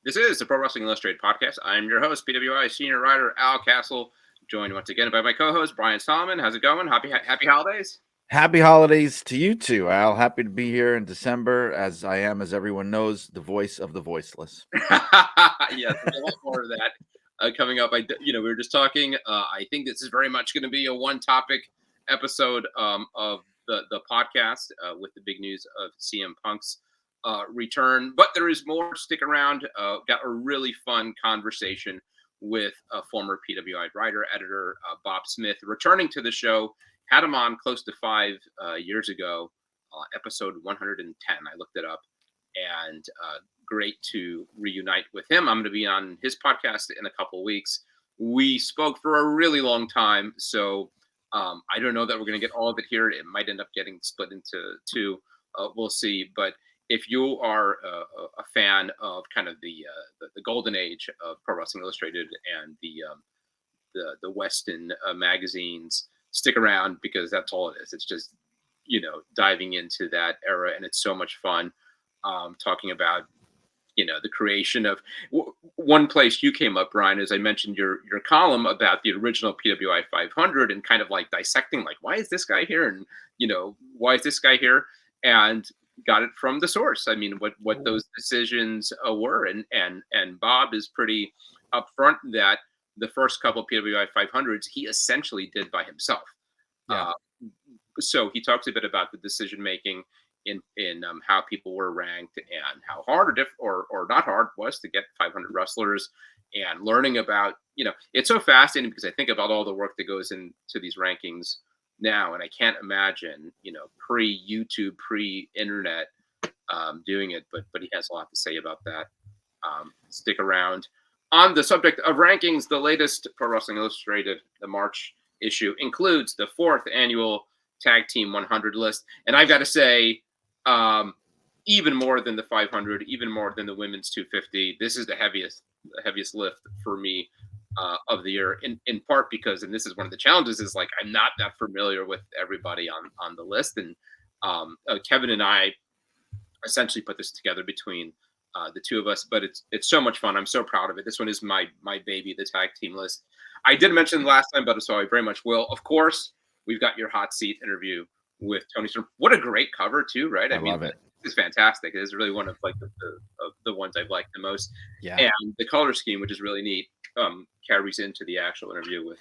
This is the Pro Wrestling Illustrated podcast. I'm your host, PWI senior writer Al Castle, joined once again by my co-host Brian Solomon. How's it going? Happy holidays. Happy holidays to you too, Al. Happy to be here in December, as I am, as everyone knows, the voice of the voiceless. Yes, there's a lot more of that coming up. We were just talking. I think this is very much going to be a one-topic episode of the podcast with the big news of CM Punk's return. But there is more. Stick around. Got a really fun conversation with a former PWI writer, editor Bob Smith, returning to the show. Had him on close to 5 years ago, episode 110. I looked it up, and great to reunite with him. I'm going to be on his podcast in a couple of weeks. We spoke for a really long time, so I don't know that we're going to get all of it here. It might end up getting split into two. We'll see. But if you are a fan of kind of the golden age of Pro Wrestling Illustrated and the Weston magazines, stick around because that's all it is. It's just, diving into that era, and it's so much fun talking about, the creation of one place you came up, Brian, as I mentioned your column about the original PWI 500 and kind of like dissecting, like, why is this guy here? And, why is this guy here? And got it from the source. I mean, what those decisions were. And Bob is pretty upfront that the first couple PWI 500s, he essentially did by himself. Yeah. So he talks a bit about the decision making in how people were ranked and how hard or not hard it was to get 500 wrestlers, and learning about, it's so fascinating because I think about all the work that goes into these rankings now, and I can't imagine, pre-YouTube, pre-internet doing it, but he has a lot to say about that. Stick around. On the subject of rankings, the latest Pro Wrestling Illustrated, the March issue, includes the 4th annual Tag Team 100 list. And I've got to say, even more than the 500, even more than the women's 250, this is the heaviest lift for me of the year, in part because, and this is one of the challenges, is like I'm not that familiar with everybody on the list. And Kevin and I essentially put this together between the two of us, but it's so much fun. I'm so proud of it. This one is my baby, the tag team list. I did mention last time, but so I very much will. Of course, we've got your hot seat interview with Toni Storm. What a great cover too, right? I love it. It's fantastic. It is really one of like the ones I've liked the most. Yeah. And the color scheme, which is really neat, carries into the actual interview with.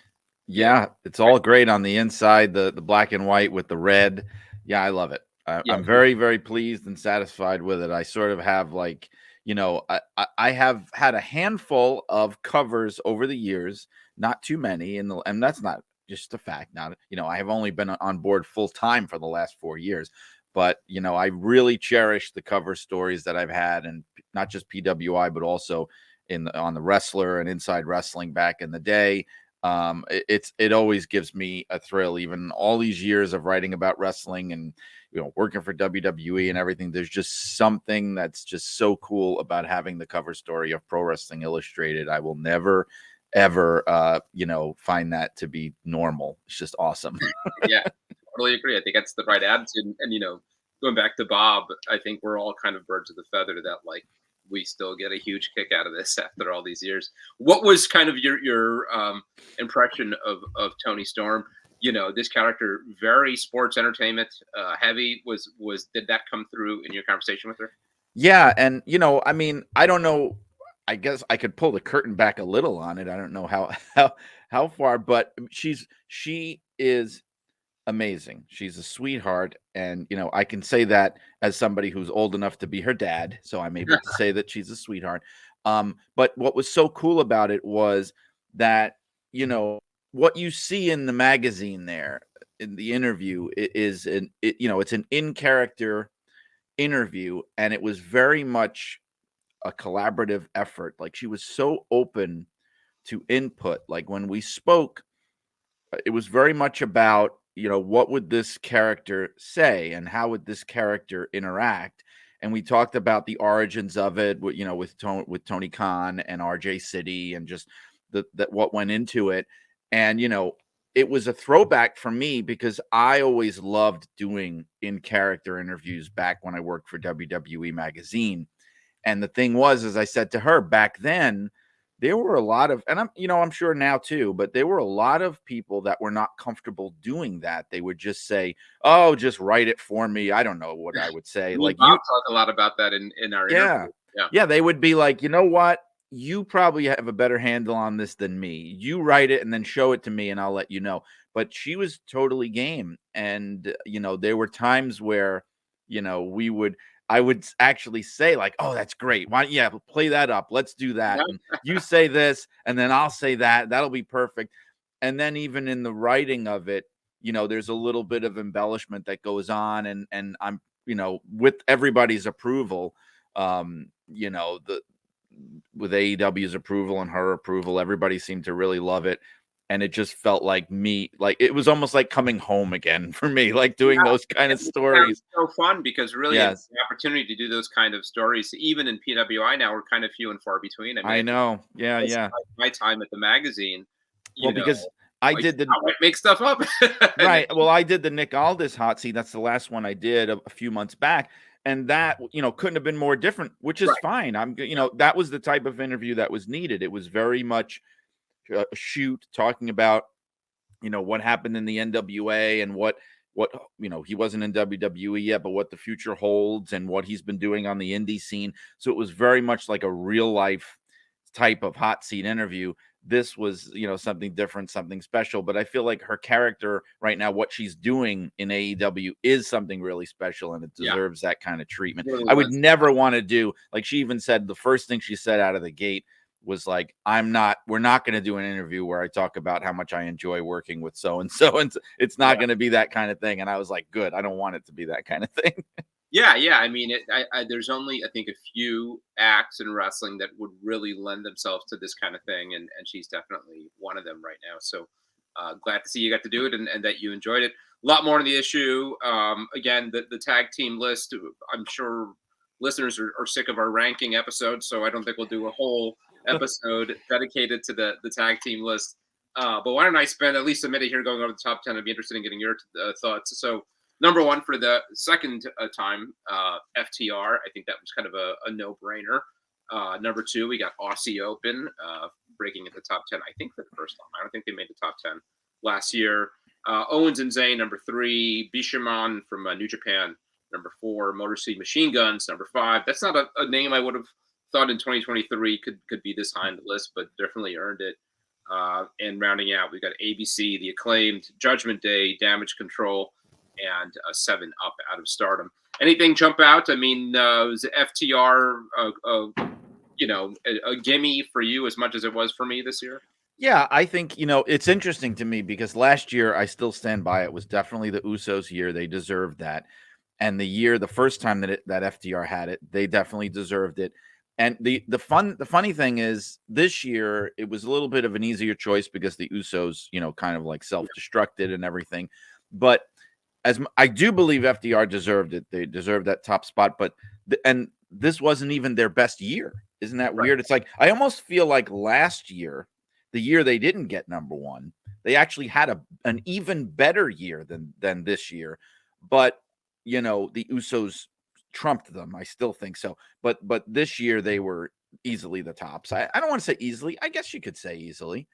Yeah, it's all great on the inside, the black and white with the red. Yeah, I love it. I'm very, very pleased and satisfied with it. I sort of have like, I have had a handful of covers over the years, not too many, and that's not just a fact. Now, I have only been on board full time for the last 4 years, but I really cherish the cover stories that I've had, and not just PWI, but also on the Wrestler and Inside Wrestling back in the day. It always gives me a thrill, even all these years of writing about wrestling and working for WWE and everything. There's just something that's just so cool about having the cover story of Pro Wrestling Illustrated. I will never ever find that to be normal. It's just awesome. Yeah, totally agree. I think that's the right attitude. And going back to Bob, I think we're all kind of birds of the feather that like we still get a huge kick out of this after all these years. What was kind of your impression of Toni Storm? This character, very sports entertainment heavy. Did that come through in your conversation with her? Yeah, and I mean, I don't know. I guess I could pull the curtain back a little on it. I don't know how far, but she is amazing. She's a sweetheart, and I can say that as somebody who's old enough to be her dad, so I'm able to say that she's a sweetheart. But what was so cool about it was that what you see in the magazine there in the interview it's an in-character interview, and it was very much a collaborative effort. Like, she was so open to input. Like, when we spoke, it was very much about what would this character say and how would this character interact. And we talked about the origins of it, with Tony Khan and RJ City, and just that what went into it. And it was a throwback for me because I always loved doing in-character interviews back when I worked for WWE magazine. And the thing was, as I said to her back then, there were a lot of, and I'm sure now too, but there were a lot of people that were not comfortable doing that. They would just say, "Oh, just write it for me." I don't know what I would say. Me and Like Bob talk a lot about that in our yeah. interview. Yeah. Yeah, they would be like, "You know what? You probably have a better handle on this than me. You write it and then show it to me and I'll let you know." But she was totally game. And, there were times where, I would actually say like, "Oh, that's great. Why yeah, play that up. Let's do that. And Yeah. you say this and then I'll say that. That'll be perfect." And then even in the writing of it, there's a little bit of embellishment that goes on and I'm, with everybody's approval, the with AEW's approval and her approval, everybody seemed to really love it. And it just felt like it was almost like coming home again for me, like doing those kind of It stories. sounds so fun because really Yes, the opportunity to do those kind of stories, even in PWI now, are kind of few and far between. I mean, I know. Yeah, it's yeah. like my time at the magazine, Well, because I like did the I might make stuff up. And right. Well, I did the Nick Aldis hot seat. That's the last one I did a few months back. And that, couldn't have been more different, which is right. fine. That was the type of interview that was needed. It was very much a shoot talking about what happened in the NWA and what he wasn't in WWE yet, but what the future holds and what he's been doing on the indie scene. So it was very much like a real life type of hot seat interview. This was something different, something special. But I feel like her character right now, what she's doing in AEW, is something really special, and it Yeah. deserves that kind of treatment. Really I would was. never want to do, like she even said, the first thing she said out of the gate was like, we're not going to do an interview where I talk about how much I enjoy working with so and so, and it's not going to be that kind of thing. And I was like, good, I don't want it to be that kind of thing. Yeah. I mean, there's only I think a few acts in wrestling that would really lend themselves to this kind of thing, and she's definitely one of them right now. So glad to see you got to do it and that you enjoyed it. A lot more on the issue. Again, the tag team list. I'm sure listeners are sick of our ranking episodes, so I don't think we'll do a whole episode dedicated to the tag team list. But why don't I spend at least a minute here going over the top 10? I'd be interested in getting your thoughts. So number one for the second time, FTR. I think that was kind of a no-brainer. Number two, we got Aussie Open breaking at the top 10. I think for the first time. I don't think they made the top 10 last year. Owens and Zayn, number three. Bishamon from New Japan, number four. Motor City Machine Guns, number five. That's not a name I would have thought in 2023 could be this high on the list, but definitely earned it. And rounding out, we've got ABC, The Acclaimed, Judgment Day, Damage Control, and 7 Up out of Stardom. Anything jump out? I mean, was FTR a gimme for you as much as it was for me this year? Yeah, I think, it's interesting to me because last year, I still stand by it, was definitely the Usos year. They deserved that. And the first time that FTR had it, they definitely deserved it. And the funny thing is, this year it was a little bit of an easier choice because the Usos, kind of like self-destructed and everything. But I do believe FDR deserved it. They deserved that top spot. But and this wasn't even their best year. Isn't that weird? It's like I almost feel like last year, the year they didn't get number one, they actually had an even better year than this year. But the Usos trumped them. I still think so. But this year they were easily the tops. I don't want to say easily. I guess you could say easily.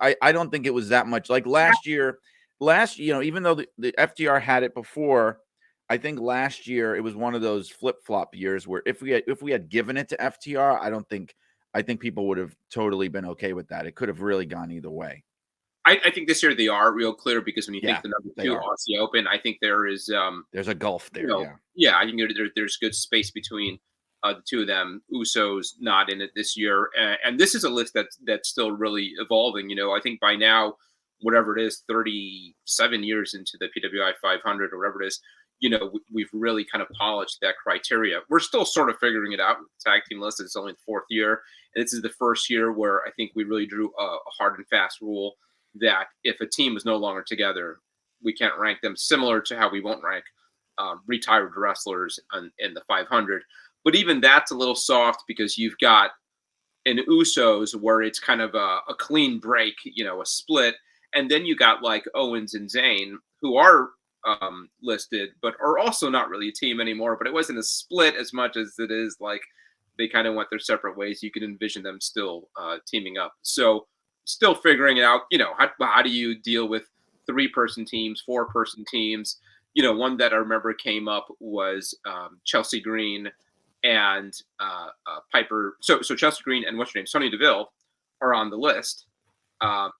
I don't think it was that much. Like last year, even though the FTR had it before, I think last year it was one of those flip-flop years where if we had given it to FTR, I think people would have totally been okay with that. It could have really gone either way. I think this year they are real clear because when you think the number two Aussie Open, I think there's a gulf there. I think there's good space between the two of them. Usos not in it this year, and this is a list that's still really evolving. I think by now, whatever it is, 37 years into the PWI 500 or whatever it is, we've really kind of polished that criteria. We're still sort of figuring it out with the tag team list. It's only the fourth year, and this is the first year where I think we really drew a hard and fast rule that if a team is no longer together, we can't rank them, similar to how we won't rank retired wrestlers in the 500. But even that's a little soft because you've got an Usos where it's kind of a clean break, a split. And then you got like Owens and Zayn, who are listed, but are also not really a team anymore. But it wasn't a split as much as it is like they kind of went their separate ways. You can envision them still teaming up. So still figuring it out. How do you deal with 3-person teams, 4-person teams? One that I remember came up was Chelsea Green and Piper. So Chelsea Green and what's her name, Sonya Deville, are on the list.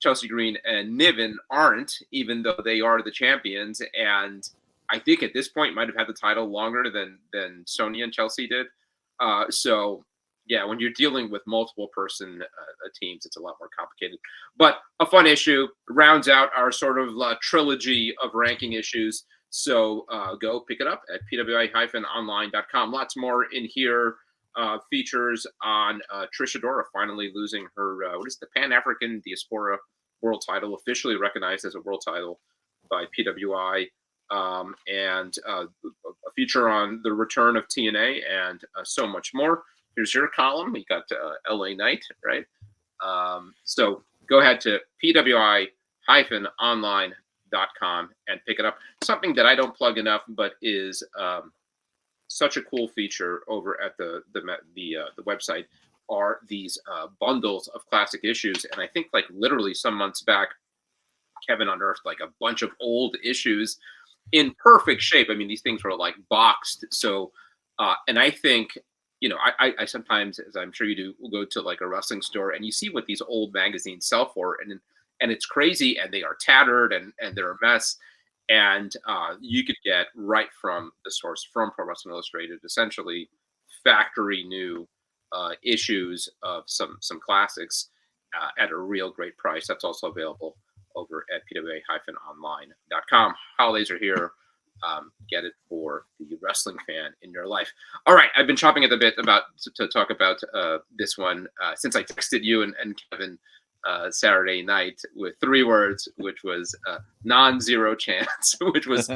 Chelsea Green and Niven aren't, even though they are the champions. And I think at this point might have had the title longer than Sonya and Chelsea did. So yeah, when you're dealing with multiple person teams, it's a lot more complicated. But a fun issue rounds out our sort of trilogy of ranking issues. So go pick it up at PWI-online.com. Lots more in here. Features on Trish Adora finally losing her, the Pan-African Diaspora World Title, officially recognized as a world title by PWI. And a feature on the return of TNA and so much more. Here's your column. We got LA Knight, right? So go ahead to PWI-online.com and pick it up. Something that I don't plug enough, but is such a cool feature over at the website are these bundles of classic issues. And I think like literally some months back, Kevin unearthed like a bunch of old issues in perfect shape. I mean, these things were like boxed. So, and I think, I sometimes, as I'm sure you do, will go to like a wrestling store and you see what these old magazines sell for, and it's crazy, and they are tattered and they're a mess. And you could get right from the source, from Pro Wrestling Illustrated, essentially factory new issues of some classics at a real great price. That's also available over at PWA-online.com. Holidays are here. Get it for the wrestling fan in your life. All right, I've been chopping at the bit to talk about this one since I texted you and Kevin Saturday night with 3 words, which was non-zero chance, which was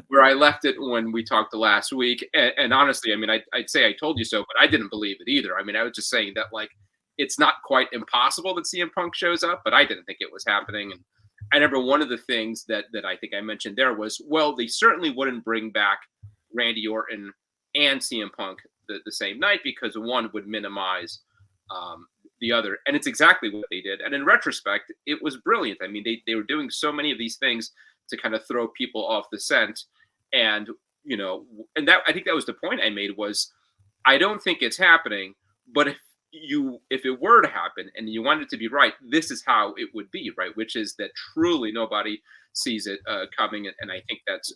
where I left it when we talked the last week. And honestly, I mean, I'd say I told you so, but I didn't believe it either. I mean, I was just saying that like it's not quite impossible that CM Punk shows up, but I didn't think it was happening. And I remember one of the things that I think I mentioned there was, well, they certainly wouldn't bring back Randy Orton and CM Punk the same night because one would minimize the other. And it's exactly what they did. And in retrospect, it was brilliant. I mean, they were doing so many of these things to kind of throw people off the scent. And, and that, I think that was the point I made was, I don't think it's happening, but if it were to happen and you want it to be right, this is how it would be, right? Which is that truly nobody sees it coming. And I think that's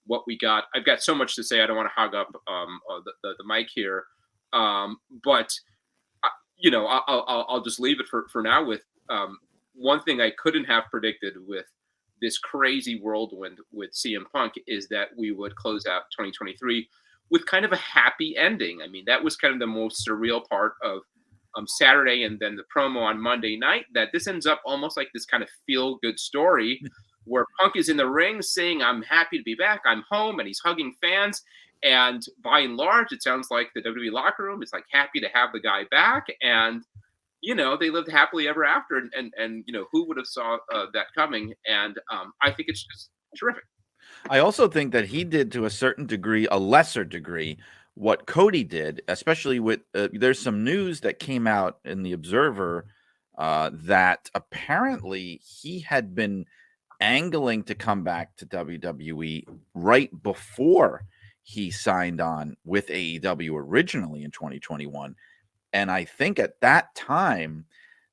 what we got. I've got so much to say. I don't want to hog up the mic here. But I'll just leave it for now with one thing I couldn't have predicted with this crazy whirlwind with CM Punk is that we would close out 2023 with kind of a happy ending. I mean, that was kind of the most surreal part of Saturday and then the promo on Monday night, that this ends up almost like this kind of feel-good story where Punk is in the ring saying, I'm happy to be back, I'm home, and he's hugging fans. And by and large, it sounds like the WWE locker room is like happy to have the guy back. And, they lived happily ever after. And who would have saw that coming? And I think it's just terrific. I also think that he did to a certain degree, a lesser degree, what Cody did, especially with there's some news that came out in the Observer that apparently he had been angling to come back to WWE right before he signed on with AEW originally in 2021. And I think at that time,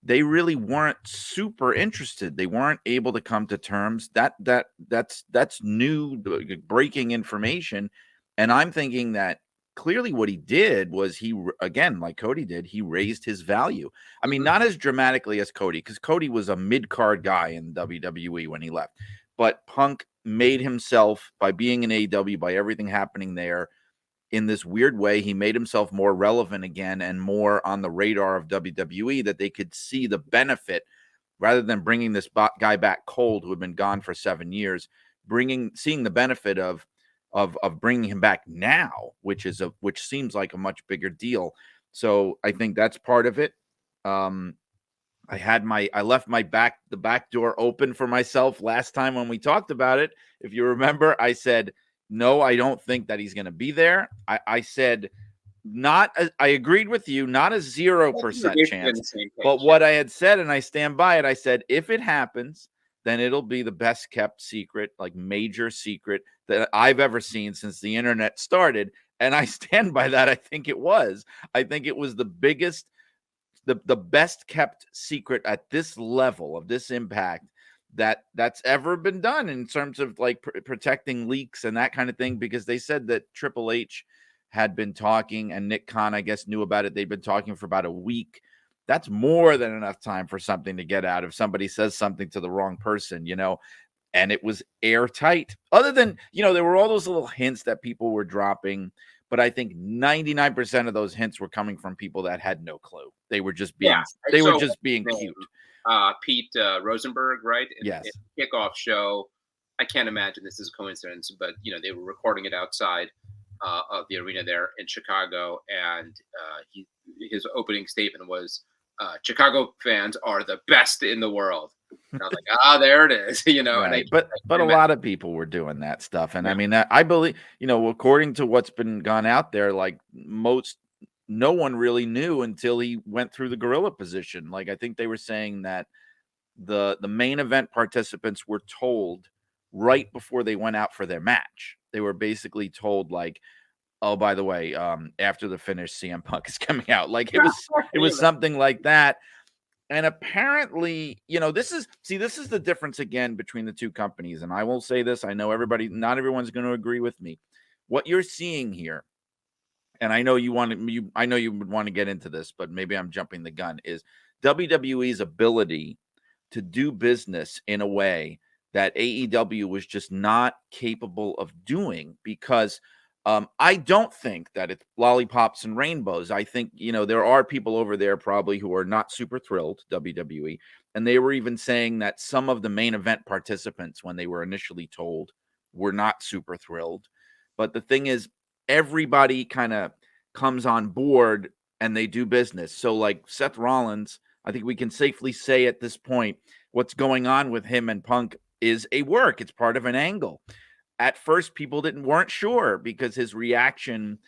they really weren't super interested. They weren't able to come to terms. That's new breaking information. And I'm thinking that clearly what he did was he, again, like Cody did, he raised his value. I mean, not as dramatically as Cody, because Cody was a mid-card guy in WWE when he left. But Punk made himself, by being in AEW, by everything happening there, in this weird way, he made himself more relevant again and more on the radar of WWE, that they could see the benefit rather than bringing this guy back cold who had been gone for 7 years, seeing the benefit of bringing him back now, which seems like a much bigger deal. So I think that's part of it. I left the back door open for myself last time when we talked about it. If you remember, I said, no, I don't think that he's going to be there. I said, I agreed with you, not a 0% We're basically on chance. the same page. But what I had said, and I stand by it, I said, if it happens, then it'll be the best kept secret, like major secret that I've ever seen since the internet started. And I stand by that. I think it was. I think it was the biggest, the best kept secret at this level of this impact that's ever been done in terms of like protecting leaks and that kind of thing, because they said that Triple H had been talking and Nick Khan, I guess, knew about it. They'd been talking for about a week. That's more than enough time for something to get out if somebody says something to the wrong person, and it was airtight. Other than, there were all those little hints that people were dropping, but I think 99% of those hints were coming from people that had no clue. They were just being cute. Pete Rosenberg, right? Yes. In kickoff show. I can't imagine this is a coincidence, but they were recording it outside of the arena there in Chicago, and his opening statement was, "Chicago fans are the best in the world." And I was like, there it is, Right. But a lot of people were doing that stuff, and I mean, I believe, according to what's been gone out there, like no one really knew until he went through the gorilla position. Like, I think they were saying that the main event participants were told right before they went out for their match. They were basically told, like, oh, by the way, after the finish, CM Punk is coming out. Like, it was something like that. And apparently, this is the difference again between the two companies. And I will say this, I know not everyone's going to agree with me. What you're seeing here, and I know you would want to get into this, but maybe I'm jumping the gun, is WWE's ability to do business in a way that AEW was just not capable of doing, because I don't think that it's lollipops and rainbows. I think, there are people over there probably who are not super thrilled, WWE. And they were even saying that some of the main event participants, when they were initially told, were not super thrilled. But the thing is, everybody kind of comes on board and they do business. So like Seth Rollins, I think we can safely say at this point, what's going on with him and Punk is a work. It's part of an angle. At first, people weren't sure because his reaction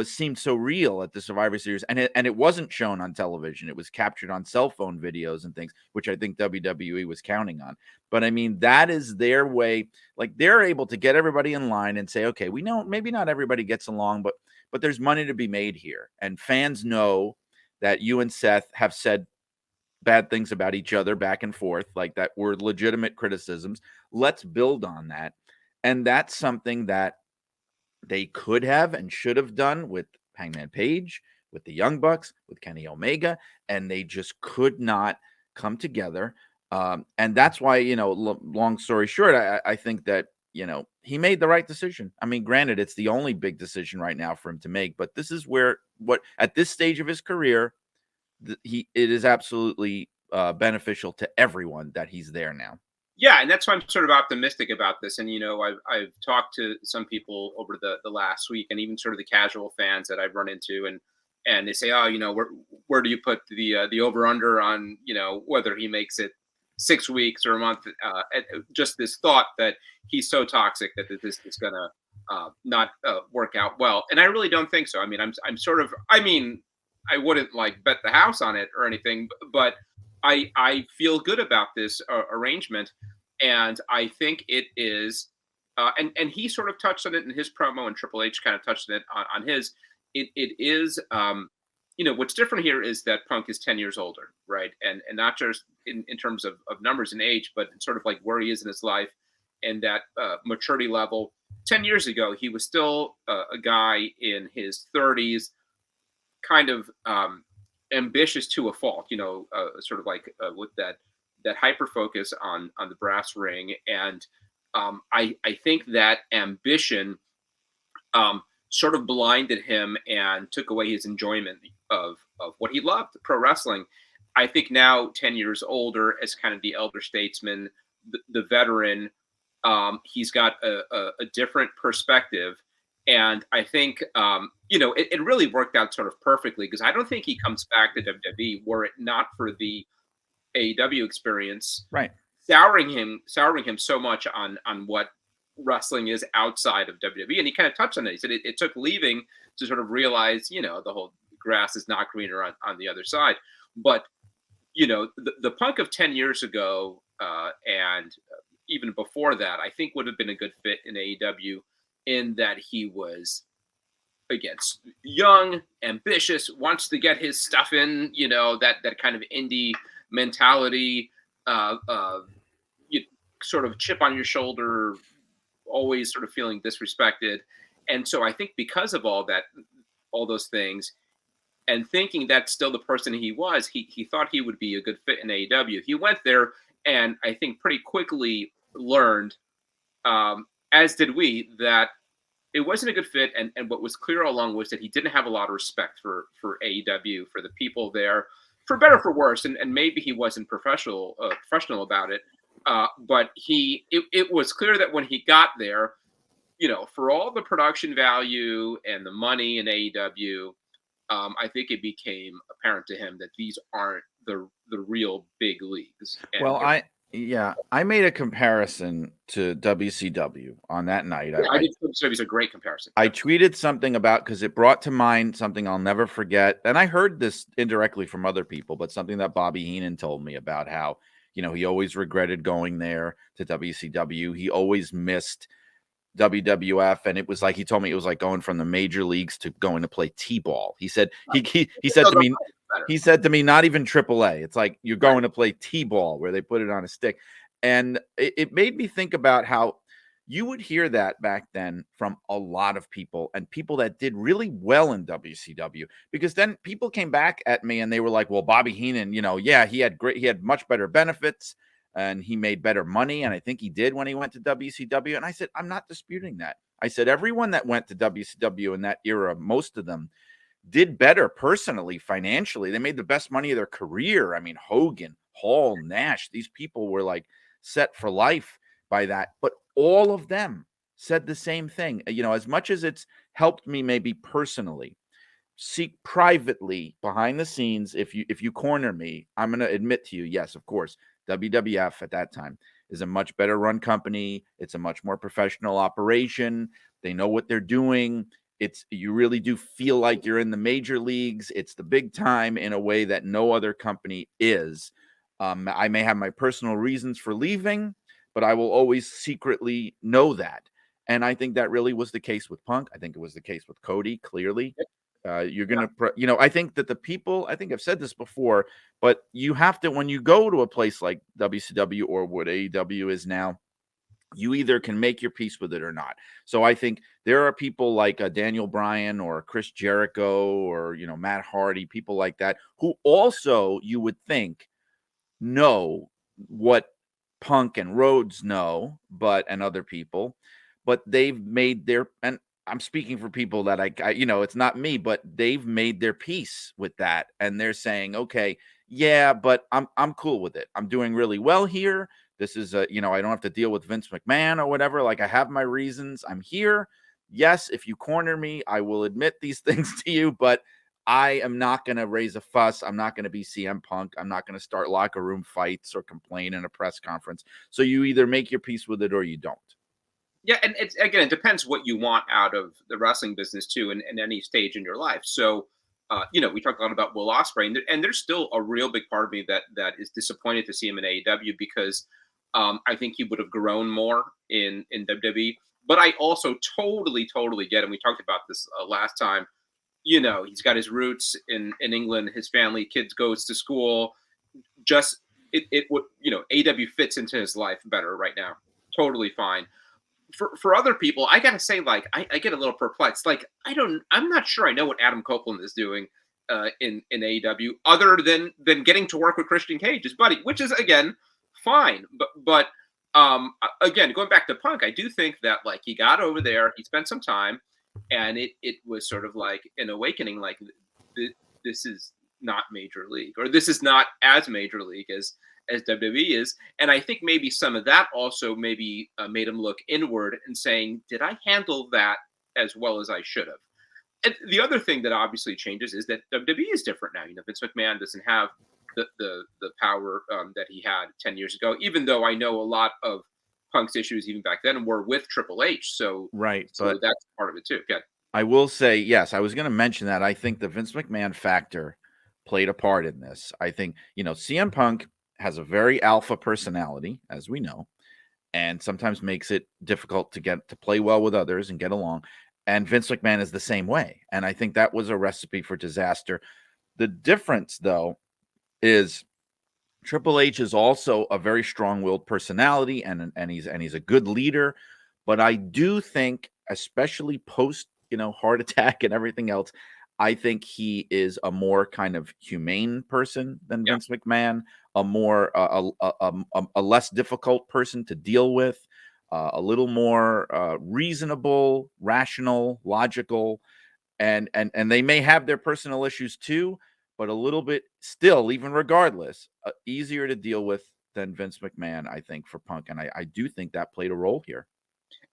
seemed so real at the Survivor Series, and it wasn't shown on television. It was captured on cell phone videos and things, which I think WWE was counting on. But I mean, that is their way. Like, they're able to get everybody in line and say, okay, we know maybe not everybody gets along, but there's money to be made here, and fans know that you and Seth have said bad things about each other back and forth, like that were legitimate criticisms. Let's build on that. And that's something that they could have and should have done with Hangman Page, with the Young Bucks, with Kenny Omega, and they just could not come together. And that's why, long story short, I think that, he made the right decision. I mean, granted, it's the only big decision right now for him to make, but this is at this stage of his career, it is absolutely beneficial to everyone that he's there now. Yeah, and that's why I'm sort of optimistic about this. And I've talked to some people over the last week, and even sort of the casual fans that I've run into, and they say, oh, where do you put the over under on whether he makes it 6 weeks or a month? Just this thought that he's so toxic that this is gonna not work out well, and I really don't think so. I mean, I'm sort of, I wouldn't like bet the house on it or anything, but I feel good about this arrangement, and I think it is, and he sort of touched on it in his promo, and Triple H kind of touched on it on his. It is, what's different here is that Punk is 10 years older, right, and not just in terms of numbers and age, but sort of like where he is in his life and that maturity level. 10 years ago, he was still a guy in his 30s, kind of ambitious to a fault, sort of like with that hyper focus on the brass ring. And I think that ambition sort of blinded him and took away his enjoyment of what he loved, pro wrestling. I think now, 10 years older, as kind of the elder statesman, the veteran, he's got a different perspective. And I think, it really worked out sort of perfectly, because I don't think he comes back to WWE were it not for the AEW experience, right, souring him so much on what wrestling is outside of WWE. And he kind of touched on it. He said it took leaving to sort of realize, the whole grass is not greener on the other side. But, the Punk of 10 years ago and even before that, I think would have been a good fit in AEW in that he was, again, young, ambitious, wants to get his stuff in, that kind of indie mentality, sort of chip on your shoulder, always sort of feeling disrespected. And so I think because of all those things, and thinking that's still the person he was, he thought he would be a good fit in AEW. He went there and I think pretty quickly learned, as did we, that it wasn't a good fit. And what was clear all along was that he didn't have a lot of respect for AEW, for the people there, for better, for worse. And maybe he wasn't professional about it. But it was clear that when he got there, for all the production value and the money in AEW, I think it became apparent to him that these aren't the real big leagues. And well, I made a comparison to WCW on that night. I did. So it was a great comparison. I tweeted something about, because it brought to mind something I'll never forget. And I heard this indirectly from other people, but something that Bobby Heenan told me about how, he always regretted going there to WCW. He always missed WWF, and it was like, he told me it was like going from the major leagues to going to play T-ball. He said he said to me, not even AAA. It's like you're going to play T-ball where they put it on a stick. And it made me think about how you would hear that back then from a lot of people, and people that did really well in WCW, because then people came back at me and they were like, well, Bobby Heenan, he had much better benefits and he made better money. And I think he did when he went to WCW. And I said, I'm not disputing that. I said, everyone that went to WCW in that era, most of them did better personally, financially. They made the best money of their career. I mean, Hogan, Hall, Nash, these people were like set for life by that. But all of them said the same thing. As much as it's helped me maybe personally, seek privately behind the scenes. If you corner me, I'm going to admit to you, yes, of course, WWF at that time is a much better run company. It's a much more professional operation. They know what they're doing. You really do feel like you're in the major leagues. It's the big time in a way that no other company is. I may have my personal reasons for leaving, but I will always secretly know that. And I think that really was the case with Punk. I think it was the case with Cody, clearly. You're going to, I think that the people, I think I've said this before, but you have to, when you go to a place like WCW or what AEW is now, you either can make your peace with it or not. So I think there are people like Daniel Bryan or Chris Jericho or, Matt Hardy, people like that, who also you would think know what Punk and Rhodes know, and other people, but they've made their, and I'm speaking for people that I it's not me, but they've made their peace with that. And they're saying, okay, yeah, but I'm cool with it. I'm doing really well here. This is I don't have to deal with Vince McMahon or whatever. Like, I have my reasons. I'm here. Yes, if you corner me, I will admit these things to you, but I am not going to raise a fuss. I'm not going to be CM Punk. I'm not going to start locker room fights or complain in a press conference. So you either make your peace with it or you don't. Yeah, and it depends what you want out of the wrestling business too, in any stage in your life. So, we talked a lot about Will Ospreay, and there's still a real big part of me that is disappointed to see him in AEW because I think he would have grown more in WWE. But I also totally get, and we talked about this last time. He's got his roots in England. His family, kids goes to school. Just it would AEW fits into his life better right now. Totally fine. For other people, I gotta say, like, I get a little perplexed. Like, I'm not sure I know what Adam Copeland is doing in AEW other than getting to work with Christian Cage, his buddy, which is again fine. But again, going back to Punk, I do think that, like, he got over there, he spent some time, and it was sort of like an awakening. Like, this is not major league, or this is not as major league as WWE is. And I think maybe some of that also maybe made him look inward and saying, did I handle that as well as I should have? And the other thing that obviously changes is that WWE is different now. Vince McMahon doesn't have the power that he had 10 years ago, even though I know a lot of Punk's issues even back then were with Triple H. So right, so but that's part of it too. Okay. I will say, yes, I was going to mention that. I think the Vince McMahon factor played a part in this. I think, CM Punk has a very alpha personality, as we know, and sometimes makes it difficult to get to play well with others and get along. And Vince McMahon is the same way. And I think that was a recipe for disaster. The difference, though, is Triple H is also a very strong-willed personality, and he's a good leader. But I do think, especially post heart attack and everything else, I think he is a more kind of humane person than Yeah. Vince McMahon, a more a less difficult person to deal with, a little more reasonable, rational, logical, and they may have their personal issues too, but a little bit still, even regardless, easier to deal with than Vince McMahon, I think, for Punk. And I do think that played a role here.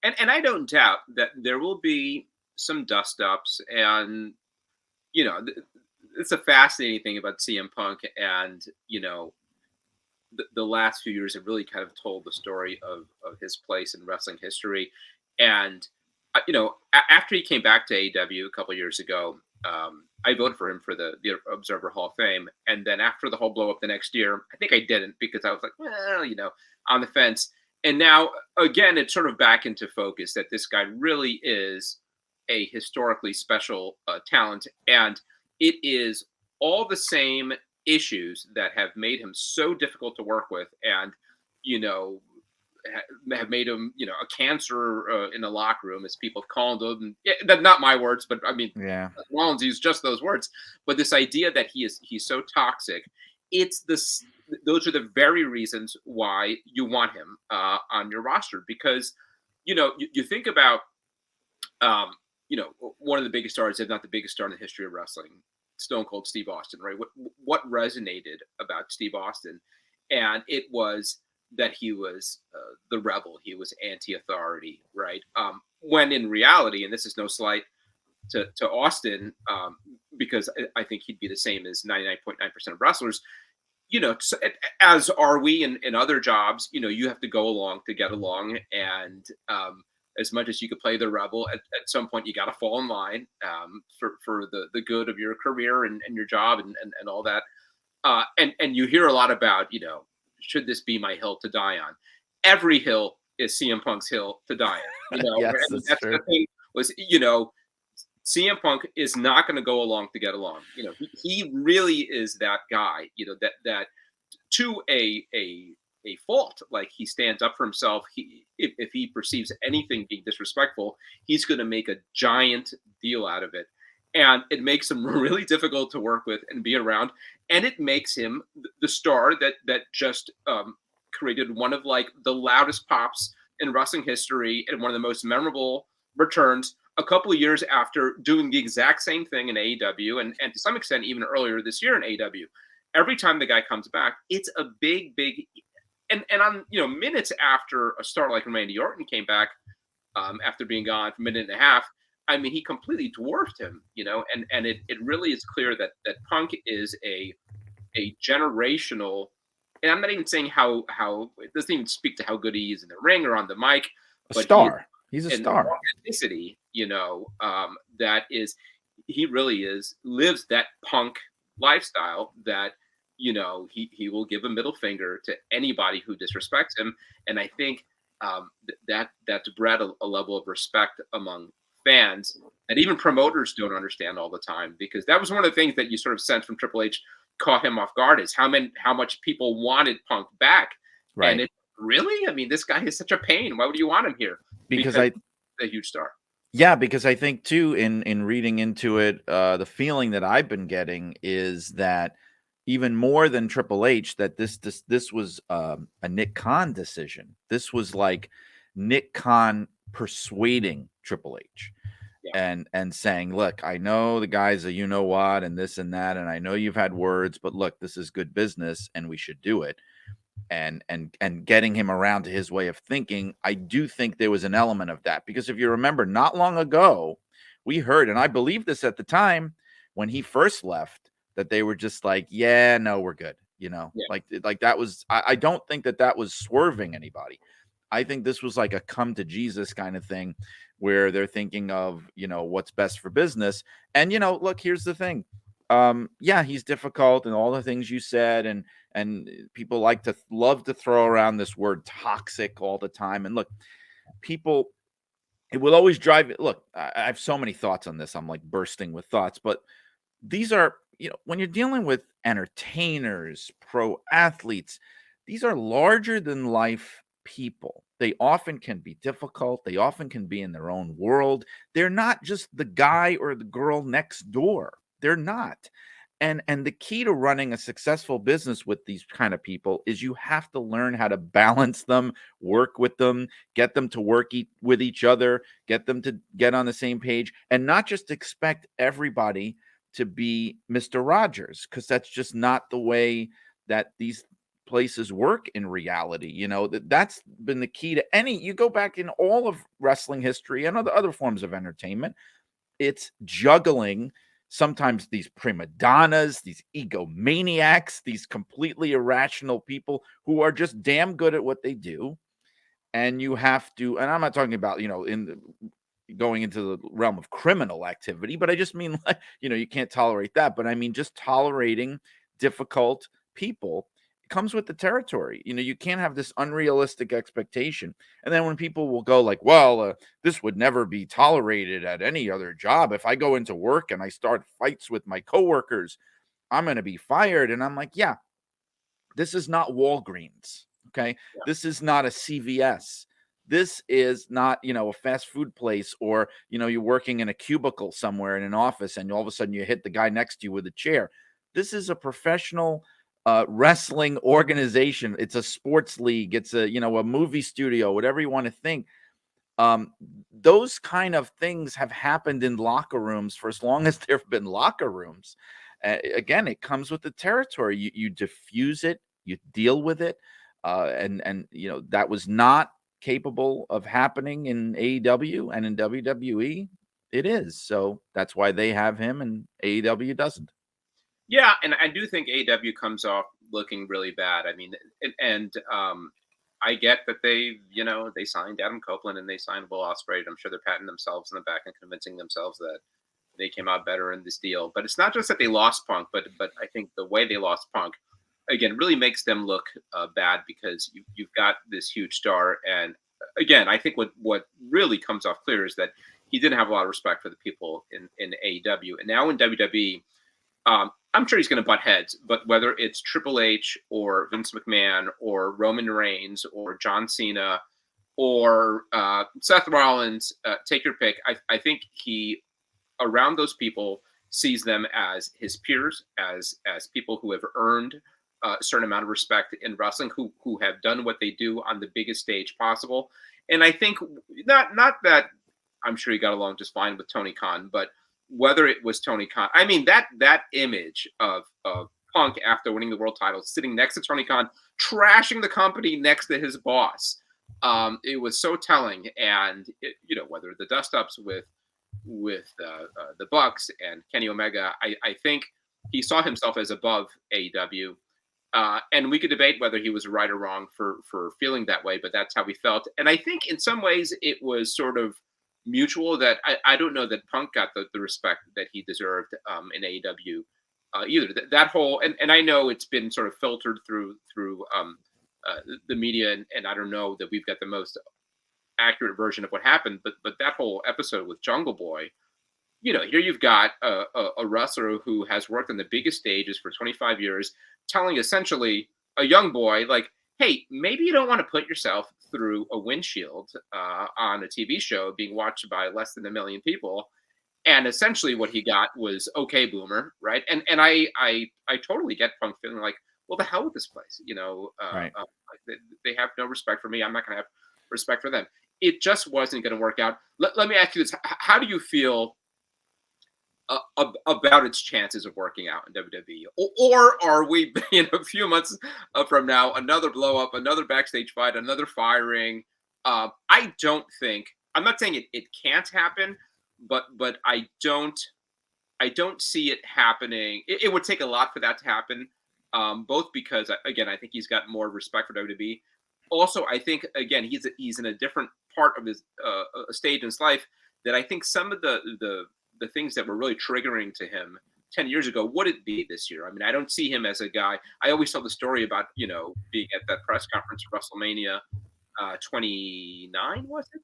And I don't doubt that there will be some dust ups, and it's a fascinating thing about CM Punk, and the last few years have really kind of told the story of his place in wrestling history. And after he came back to AEW a couple of years ago, I voted for him for the Observer Hall of Fame. And then after the whole blow up the next year, I think I didn't, because I was like, well, on the fence. And now, again, it's sort of back into focus that this guy really is a historically special talent. And it is all the same issues that have made him so difficult to work with, and, have made him, a cancer in the locker room, as people have called him. Yeah, not my words, but I mean, Yeah. Rollins used just those words. But this idea that he's so toxic, those are the very reasons why you want him on your roster, because you think about one of the biggest stars, if not the biggest star in the history of wrestling, Stone Cold Steve Austin, right? What resonated about Steve Austin, and it was that he was the rebel, he was anti-authority, right? When in reality, and this is no slight to Austin, because I think he'd be the same as 99.9% of wrestlers, as are we in other jobs. You have to go along to get along, and as much as you could play the rebel, at some point you got to fall in line for the good of your career and your job and all that. And you hear a lot about, should this be my hill to die on? Every hill is CM Punk's hill to die on. Yes, that's true. The thing was, CM Punk is not going to go along to get along. He really is that guy. That to a fault, like, he stands up for himself. If he perceives anything being disrespectful, he's going to make a giant deal out of it, and it makes him really difficult to work with and be around. And it makes him the star that just created one of, like, the loudest pops in wrestling history, and one of the most memorable returns a couple of years after doing the exact same thing in AEW, and to some extent even earlier this year in AEW. Every time the guy comes back, it's a big and on minutes after a star like Randy Orton came back, after being gone for a minute and a half, I mean, he completely dwarfed him, and it really is clear that Punk is a generational, and I'm not even saying how it doesn't even speak to how good he is in the ring or on the mic, A but star. He's a star. Authenticity, that is, he really lives that Punk lifestyle that, he will give a middle finger to anybody who disrespects him. And I think that's bred a level of respect among fans that even promoters don't understand all the time, because that was one of the things that you sort of sensed from Triple H, caught him off guard, is how much people wanted Punk back. Right. And really, I mean, this guy is such a pain. Why would you want him here? Because he's a huge star. Yeah, because I think too, in reading into it, the feeling that I've been getting is that even more than Triple H, that this was a Nick Khan decision. This was like Nick Khan persuading Triple H. Yeah. And saying, look, I know the guy's a what and this and that, and I know you've had words, but look, this is good business and we should do it. And getting him around to his way of thinking, I do think there was an element of that, because if you remember, not long ago, we heard, and I believe this at the time when he first left, that they were just like, yeah, no, we're good. Like that was, I don't think that was swerving anybody. I think this was like a come to Jesus kind of thing where they're thinking of, what's best for business. And, look, here's the thing. Yeah, he's difficult and all the things you said. And people love to throw around this word toxic all the time. And look, people, it will always drive it. Look, I have so many thoughts on this. I'm like bursting with thoughts, but these are, when you're dealing with entertainers, pro athletes, these are larger than life people. They often can be difficult. They often can be in their own world. They're not just the guy or the girl next door. They're not. And the key to running a successful business with these kind of people is you have to learn how to balance them, work with them, get them to work with each other, get them to get on the same page, and not just expect everybody to be Mr. Rogers, because that's just not the way that these places work in reality. That's been the key to you go back in all of wrestling history and other forms of entertainment. It's juggling sometimes these prima donnas, these egomaniacs, these completely irrational people who are just damn good at what they do. And you have to, and I'm not talking about, going into the realm of criminal activity, but I just mean, like, you can't tolerate that. But I mean, just tolerating difficult people comes with the territory. You can't have this unrealistic expectation. And then when people will go like, well, this would never be tolerated at any other job. If I go into work and I start fights with my coworkers, I'm going to be fired. And I'm like, yeah, this is not Walgreens. Okay. Yeah. This is not a CVS. This is not, a fast food place, or, you're working in a cubicle somewhere in an office and all of a sudden you hit the guy next to you with a chair. This is a professional wrestling organization. It's a sports league. It's a movie studio, whatever you want to think. Those kind of things have happened in locker rooms for as long as there have been locker rooms. Again, it comes with the territory. You diffuse it, you deal with it, and that was not capable of happening in AEW, and in WWE it is. So that's why they have him and AEW doesn't. Yeah, and I do think AEW comes off looking really bad. I mean, and I get that they signed Adam Copeland and they signed Will Ospreay. I'm sure they're patting themselves in the back and convincing themselves that they came out better in this deal. But it's not just that they lost Punk, but I think the way they lost Punk, again, really makes them look bad, because you've got this huge star. And again, I think what really comes off clear is that he didn't have a lot of respect for the people in AEW. And now in WWE, I'm sure he's going to butt heads, but whether it's Triple H or Vince McMahon or Roman Reigns or John Cena or Seth Rollins, take your pick. I think he, around those people, sees them as his peers, as people who have earned a certain amount of respect in wrestling, who have done what they do on the biggest stage possible. And I think not that I'm sure he got along just fine with Tony Khan, but whether it was Tony Khan, I mean, that image of Punk after winning the world title, sitting next to Tony Khan, trashing the company next to his boss, it was so telling. And whether the dust ups with the Bucks and Kenny Omega, I think he saw himself as above AEW. And we could debate whether he was right or wrong for feeling that way, but that's how he felt. And I think in some ways it was sort of mutual. That I don't know that Punk got the respect that he deserved in AEW either. That whole, and I know it's been sort of filtered through the media, and I don't know that we've got the most accurate version of what happened, but that whole episode with Jungle Boy, here you've got a wrestler who has worked on the biggest stages for 25 years, telling essentially a young boy, like, hey, maybe you don't want to put yourself through a windshield on a TV show being watched by less than 1 million people. And essentially what he got was, okay, boomer, right? And I totally get Punk feeling like, well, the hell with this place. Right. They have no respect for me. I'm not going to have respect for them. It just wasn't going to work out. Let me ask you this. How do you feel about its chances of working out in WWE? Or are we, in a few months from now, another blow up, another backstage fight, another firing? I don't think, I'm not saying it can't happen, but I don't see it happening. It would take a lot for that to happen, both because, again, I think he's got more respect for WWE, also, I think again he's in a different part of his stage in his life that I think some of the things that were really triggering to him 10 years ago wouldn't be this year. I mean, I don't see him as a guy. I always tell the story about being at that press conference at WrestleMania 29, was it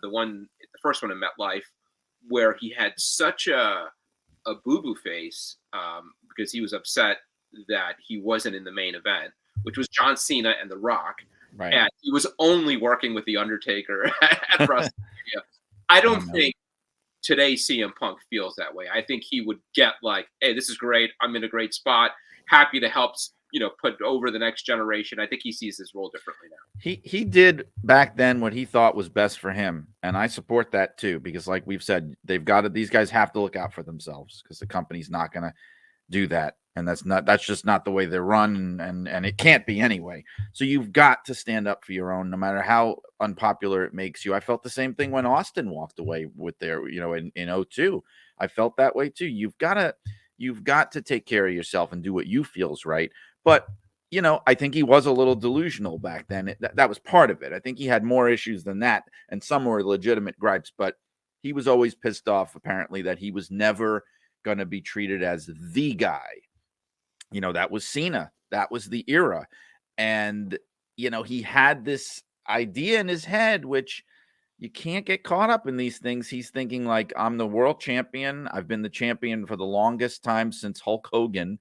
the first one in MetLife, where he had such a boo boo face because he was upset that he wasn't in the main event, which was John Cena and The Rock. Right. And he was only working with The Undertaker at WrestleMania. I don't think today CM Punk feels that way. I think he would get like, hey, this is great. I'm in a great spot. Happy to help, put over the next generation. I think he sees his role differently now. He did back then what he thought was best for him, and I support that too, because like we've said, these guys have to look out for themselves because the company's not going to do that, and that's just not the way they're run, and it can't be anyway. So you've got to stand up for your own, no matter how unpopular it makes you. I felt the same thing when Austin walked away with their, in 2002. I felt that way too. You've got to take care of yourself and do what you feel's right. But I think he was a little delusional back then. That was part of it. I think he had more issues than that, and some were legitimate gripes, but he was always pissed off, apparently, that he was never going to be treated as the guy. That was Cena. That was the era. And, he had this idea in his head, which you can't get caught up in these things. He's thinking like, I'm the world champion. I've been the champion for the longest time since Hulk Hogan,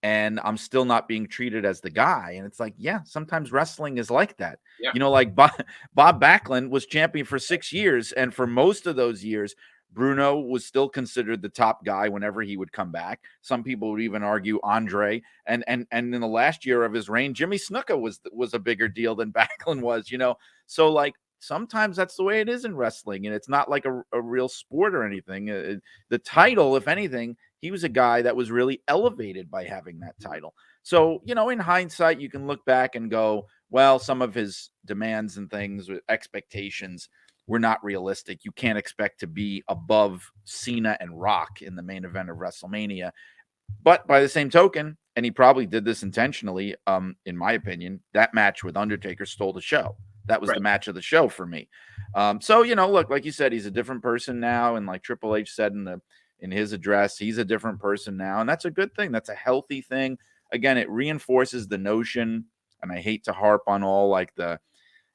and I'm still not being treated as the guy. And it's like, yeah, sometimes wrestling is like that. Yeah. Like Bob Backlund was champion for 6 years. And for most of those years, Bruno was still considered the top guy whenever he would come back. Some people would even argue Andre. And in the last year of his reign, Jimmy Snuka was a bigger deal than Backlund was, So like, sometimes that's the way it is in wrestling, and it's not like a real sport or anything. The title, if anything, he was a guy that was really elevated by having that title. So, in hindsight, you can look back and go, well, some of his demands and things, expectations were not realistic. You can't expect to be above Cena and Rock in the main event of WrestleMania. But by the same token, and he probably did this intentionally, in my opinion, that match with Undertaker stole the show. That was the match of the show for me. So, look, like you said, he's a different person now. And like Triple H said in his address, he's a different person now. And that's a good thing. That's a healthy thing. Again, it reinforces the notion, and I hate to harp on all like the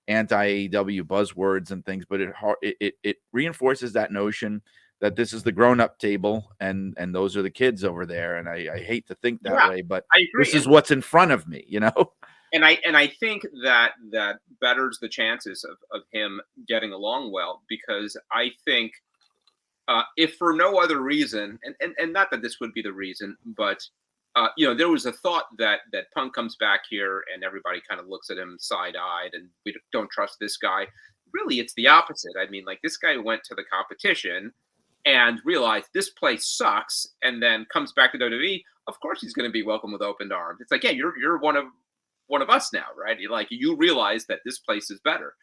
anti-AEW buzzwords and things, but it reinforces that notion that this is the grown-up table and those are the kids over there. And I hate to think that way, but this is what's in front of me, And I think that betters the chances of him getting along well, because I think if for no other reason, and not that this would be the reason, but there was a thought that Punk comes back here and everybody kind of looks at him side-eyed and we don't trust this guy. Really, it's the opposite. I mean, like, this guy went to the competition and realized this place sucks, and then comes back to WWE. Of course, he's going to be welcomed with open arms. It's like, yeah, you're one of us now, right? You realize that this place is better.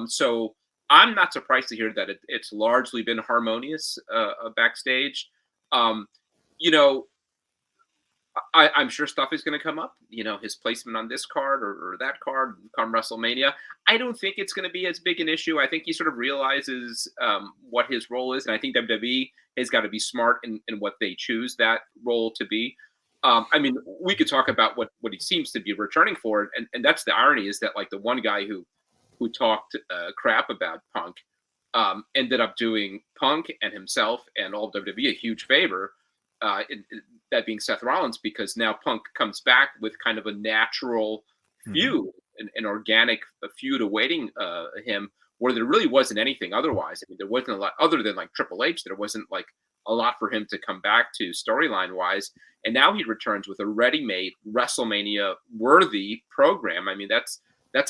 So I'm not surprised to hear that it's largely been harmonious backstage. I'm sure stuff is going to come up, his placement on this card or that card come WrestleMania. I don't think it's going to be as big an issue. I think he sort of realizes what his role is. And I think WWE has got to be smart in what they choose that role to be. I mean, we could talk about what he seems to be returning for. And that's the irony, is that like the one guy who talked crap about Punk ended up doing Punk and himself and all of WWE a huge favor. That being Seth Rollins, because now Punk comes back with kind of a natural feud, an organic feud awaiting him, where there really wasn't anything otherwise. I mean, there wasn't a lot other than like Triple H. There wasn't like a lot for him to come back to storyline wise. And now he returns with a ready-made WrestleMania worthy program. I mean, that's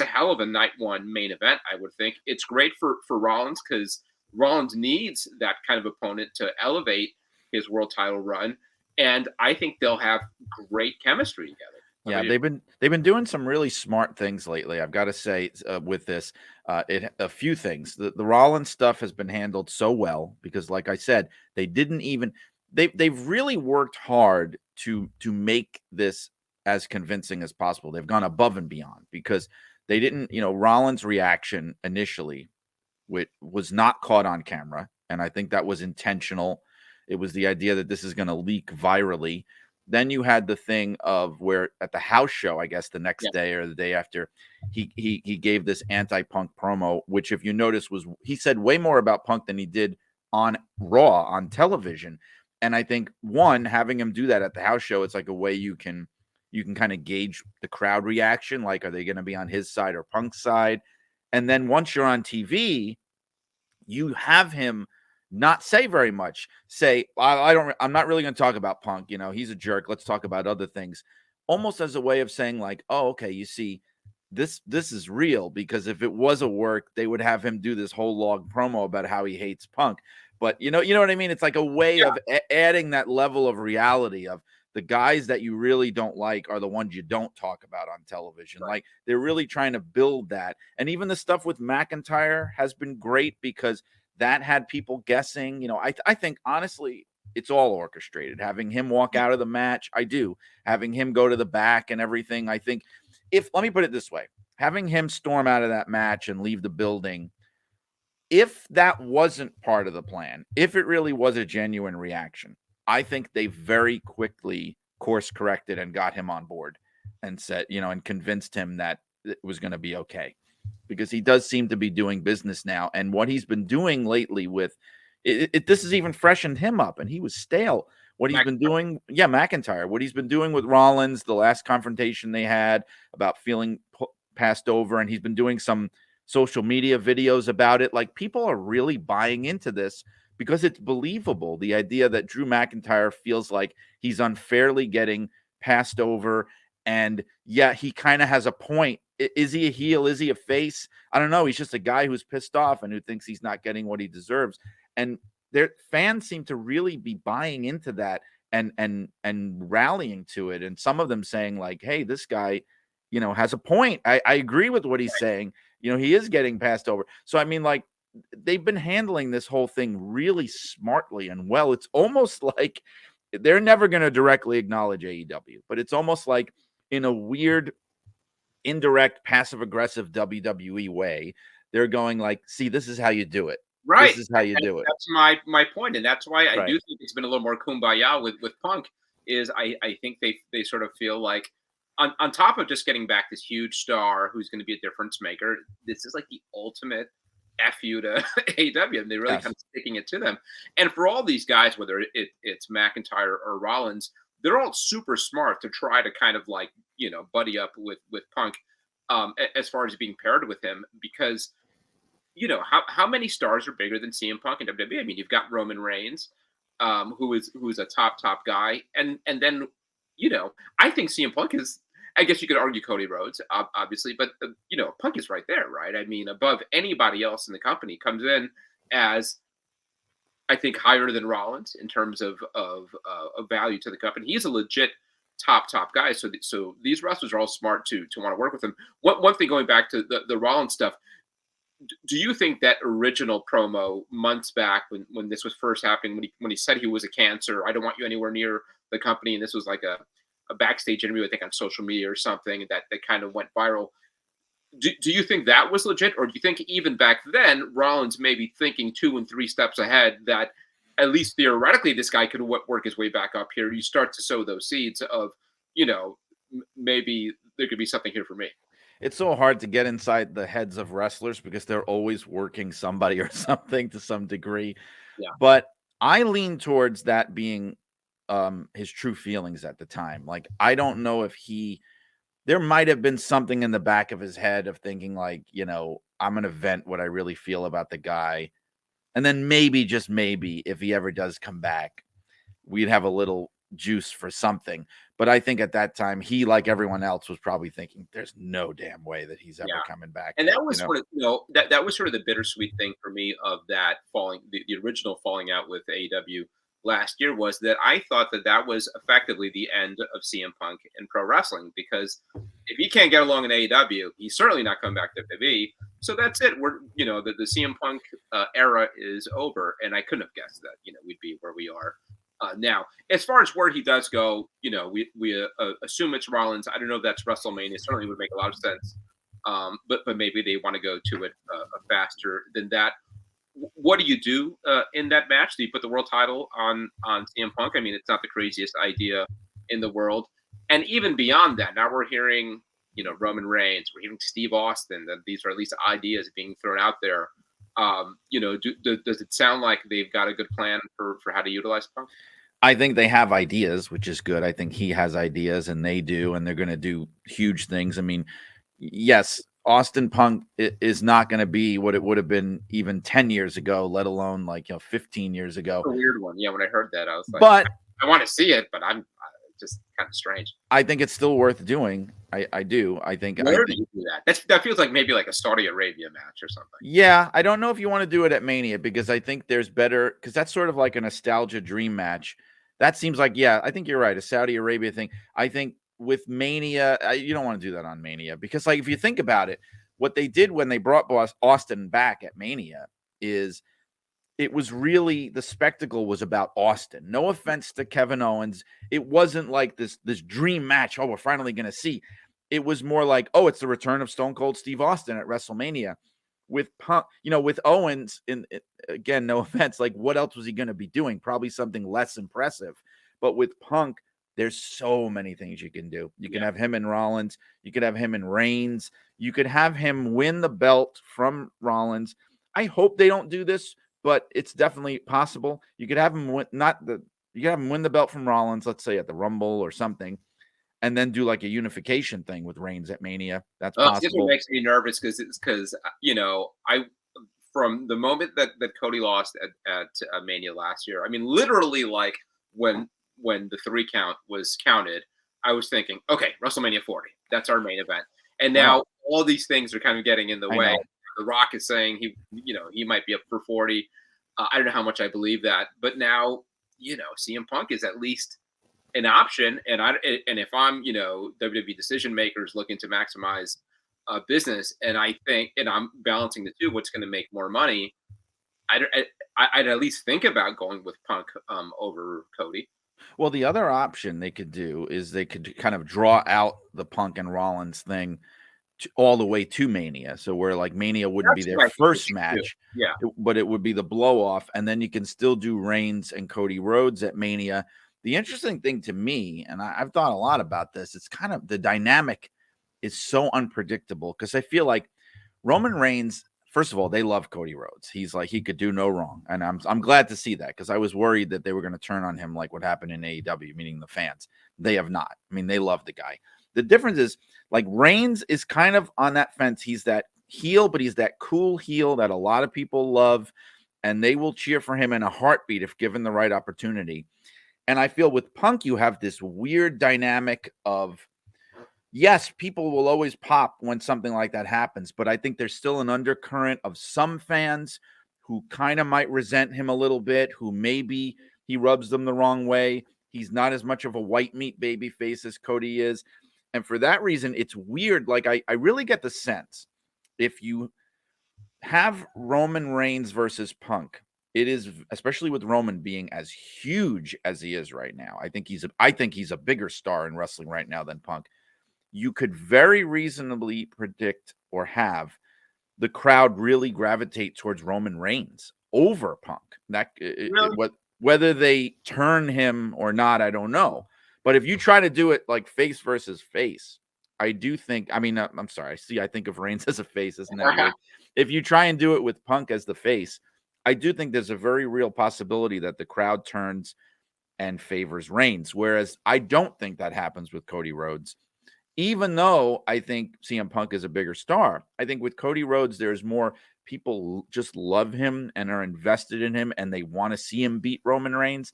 a hell of a night one main event, I would think. It's great for Rollins, because Rollins needs that kind of opponent to elevate his world title run. And I think they'll have great chemistry together. Yeah, they've been doing some really smart things lately, I've got to say, with this. A few things. The Rollins stuff has been handled so well because, like I said, they've really worked hard to make this as convincing as possible. They've gone above and beyond, because They didn't, Rollins' reaction initially, which was not caught on camera, and I think that was intentional. It was the idea that this is going to leak virally. Then you had the thing of where at the house show, I guess the next day or the day after, he gave this anti-Punk promo, which if you notice he said way more about Punk than he did on Raw on television. And I think having him do that at the house show, it's like a way you can kind of gauge the crowd reaction. Like, are they going to be on his side or Punk's side? And then once you're on TV, you have him not say very much. Say, I'm not really going to talk about Punk. He's a jerk. Let's talk about other things. Almost as a way of saying like, oh, okay, you see, this is real, because if it was a work, they would have him do this whole long promo about how he hates Punk. But you know what I mean? It's like a way of adding that level of reality of the guys that you really don't like are the ones you don't talk about on television. Right. Like, they're really trying to build that. And even the stuff with McIntyre has been great, because that had people guessing. I think honestly, it's all orchestrated. Having him walk out of the match, I do. Having him go to the back and everything, I think, let me put it this way, having him storm out of that match and leave the building, if that wasn't part of the plan, if it really was a genuine reaction, I think they very quickly course corrected and got him on board and said, and convinced him that it was going to be okay, because he does seem to be doing business now. And what he's been doing lately with this has even freshened him up, and he was stale. What he's been doing, McIntyre, what he's been doing with Rollins, the last confrontation they had about feeling passed over, and he's been doing some social media videos about it. Like, people are really buying into this because it's believable. The idea that Drew McIntyre feels like he's unfairly getting passed over, and he kind of has a point. Is he a heel? Is he a face? I don't know. He's just a guy who's pissed off and who thinks he's not getting what he deserves. And their fans seem to really be buying into that and rallying to it. And some of them saying like, hey, this guy, has a point. I agree with what he's saying. He is getting passed over. So, I mean, like, they've been handling this whole thing really smartly and well. It's almost like they're never going to directly acknowledge AEW, but it's almost like in a weird, indirect, passive-aggressive WWE way, they're going like, see, this is how you do it. Right. This is how you do it. That's my point. And that's why I do think it's been a little more kumbaya with Punk, is I think they sort of feel like, on top of just getting back this huge star who's going to be a difference maker, this is like the ultimate F you to AEW, and they're really kind of sticking it to them. And for all these guys, whether it's McIntyre or Rollins, they're all super smart to try to kind of like, buddy up with Punk as far as being paired with him, because, how many stars are bigger than CM Punk in WWE? I mean, you've got Roman Reigns, who's a top guy. And then, I think CM Punk is, I guess you could argue Cody Rhodes, obviously, but Punk is right there, right? I mean, above anybody else in the company, comes in as, I think, higher than Rollins in terms of value to the company. He's a legit top guy. So these wrestlers are all smart to want to work with him. One thing, going back to the Rollins stuff, do you think that original promo months back when this was first happening, when he said he was a cancer, I don't want you anywhere near the company, and this was like a backstage interview, I think on social media or something, that kind of went viral. Do you think that was legit, or do you think even back then Rollins may be thinking 2 and 3 steps ahead, that at least theoretically this guy could work his way back up here? You start to sow those seeds of, maybe there could be something here for me. It's so hard to get inside the heads of wrestlers because they're always working somebody or something to some degree. Yeah. But I lean towards that being his true feelings at the time. Like, I don't know if there might have been something in the back of his head of thinking like, I'm going to vent what I really feel about the guy. And then maybe, just maybe, if he ever does come back, we'd have a little juice for something. But I think at that time, he, like everyone else, was probably thinking, there's no damn way that he's ever coming back. And that was sort of, that was sort of the bittersweet thing for me of that the original falling out with AEW last year, was that I thought that was effectively the end of CM Punk in pro wrestling, because if he can't get along in AEW, he's certainly not coming back to WWE. So that's it. We're, the CM Punk era is over, and I couldn't have guessed that, we'd be where we are now. As far as where he does go, we assume it's Rollins. I don't know if that's WrestleMania. It certainly would make a lot of sense But maybe they want to go to it faster than that. What do you do in that match? Do you put the world title on CM Punk? I mean, it's not the craziest idea in the world. And even beyond that, now we're hearing, Roman Reigns, we're hearing Steve Austin, that these are at least ideas being thrown out there. Does it sound like they've got a good plan for how to utilize Punk? I think they have ideas, which is good. I think he has ideas, and they do, and they're going to do huge things. I mean, yes, Austin Punk is not going to be what it would have been even 10 years ago, let alone 15 years ago. A weird one. Yeah, when I heard that, I was like, but I want to see it, but I'm just kind of strange. I think it's still worth doing. I do. I think. Where do you do that? That feels like maybe like a Saudi Arabia match or something. Yeah, I don't know if you want to do it at Mania, because I think there's better, because that's sort of like a nostalgia dream match. That seems like, yeah, I think you're right, a Saudi Arabia thing. I think with Mania, you don't want to do that on Mania, because if you think about it, what they did when they brought Austin back at Mania is it was really, the spectacle was about Austin. No offense to Kevin Owens. It wasn't like this dream match. Oh, we're finally going to see. It was more like, oh, it's the return of Stone Cold Steve Austin at WrestleMania. With Punk, with Owens, again, no offense, like what else was he going to be doing? Probably something less impressive. But with Punk, there's so many things you can do. You can have him and Rollins. You could have him and Reigns. You could have him win the belt from Rollins. I hope they don't do this, but it's definitely possible. You could have him win, you could have him win the belt from Rollins, let's say at the Rumble or something, and then do like a unification thing with Reigns at Mania. That's possible. This one makes me nervous because I from the moment that Cody lost at Mania last year, I mean, literally, like when the 3 count was counted, I was thinking, okay, WrestleMania 40, that's our main event, and now all these things are kind of getting in the way. The Rock is saying he might be up for 40. I don't know how much I believe that, but now CM Punk is at least an option, and if I'm WWE decision makers looking to maximize business, and I'm balancing the two, what's going to make more money, I'd at least think about going with Punk over Cody. Well, the other option they could do is they could kind of draw out the Punk and Rollins thing all the way to Mania, so where like Mania wouldn't be their first match, but it would be the blow off, and then you can still do Reigns and Cody Rhodes at Mania. The interesting thing to me, and I've thought a lot about this, it's kind of the dynamic is so unpredictable, because I feel like Roman Reigns, first of all, they love Cody Rhodes. He's like, he could do no wrong, and I'm glad to see that, because I was worried that they were going to turn on him like what happened in AEW, meaning the fans. They have not. I mean, they love the guy. The difference is, like, Reigns is kind of on that fence. He's that heel, but he's that cool heel that a lot of people love, and they will cheer for him in a heartbeat if given the right opportunity. And I feel with Punk, you have this weird dynamic of, yes, people will always pop when something like that happens, but I think there's still an undercurrent of some fans who kind of might resent him a little bit, who maybe he rubs them the wrong way. He's not as much of a white meat baby face as Cody is. And for that reason, it's weird. Like, I really get the sense, if you have Roman Reigns versus Punk, it is, especially with Roman being as huge as he is right now, I think he's a bigger star in wrestling right now than Punk. You could very reasonably predict or have the crowd really gravitate towards Roman Reigns over Punk. Whether they turn him or not, I don't know. But if you try to do it like face versus face, I do think, I'm sorry. I think of Reigns as a face, isn't that weird? If you try and do it with Punk as the face, I do think there's a very real possibility that the crowd turns and favors Reigns. Whereas I don't think that happens with Cody Rhodes. Even though I think CM Punk is a bigger star, I think with Cody Rhodes, there's more people just love him and are invested in him, and they want to see him beat Roman Reigns.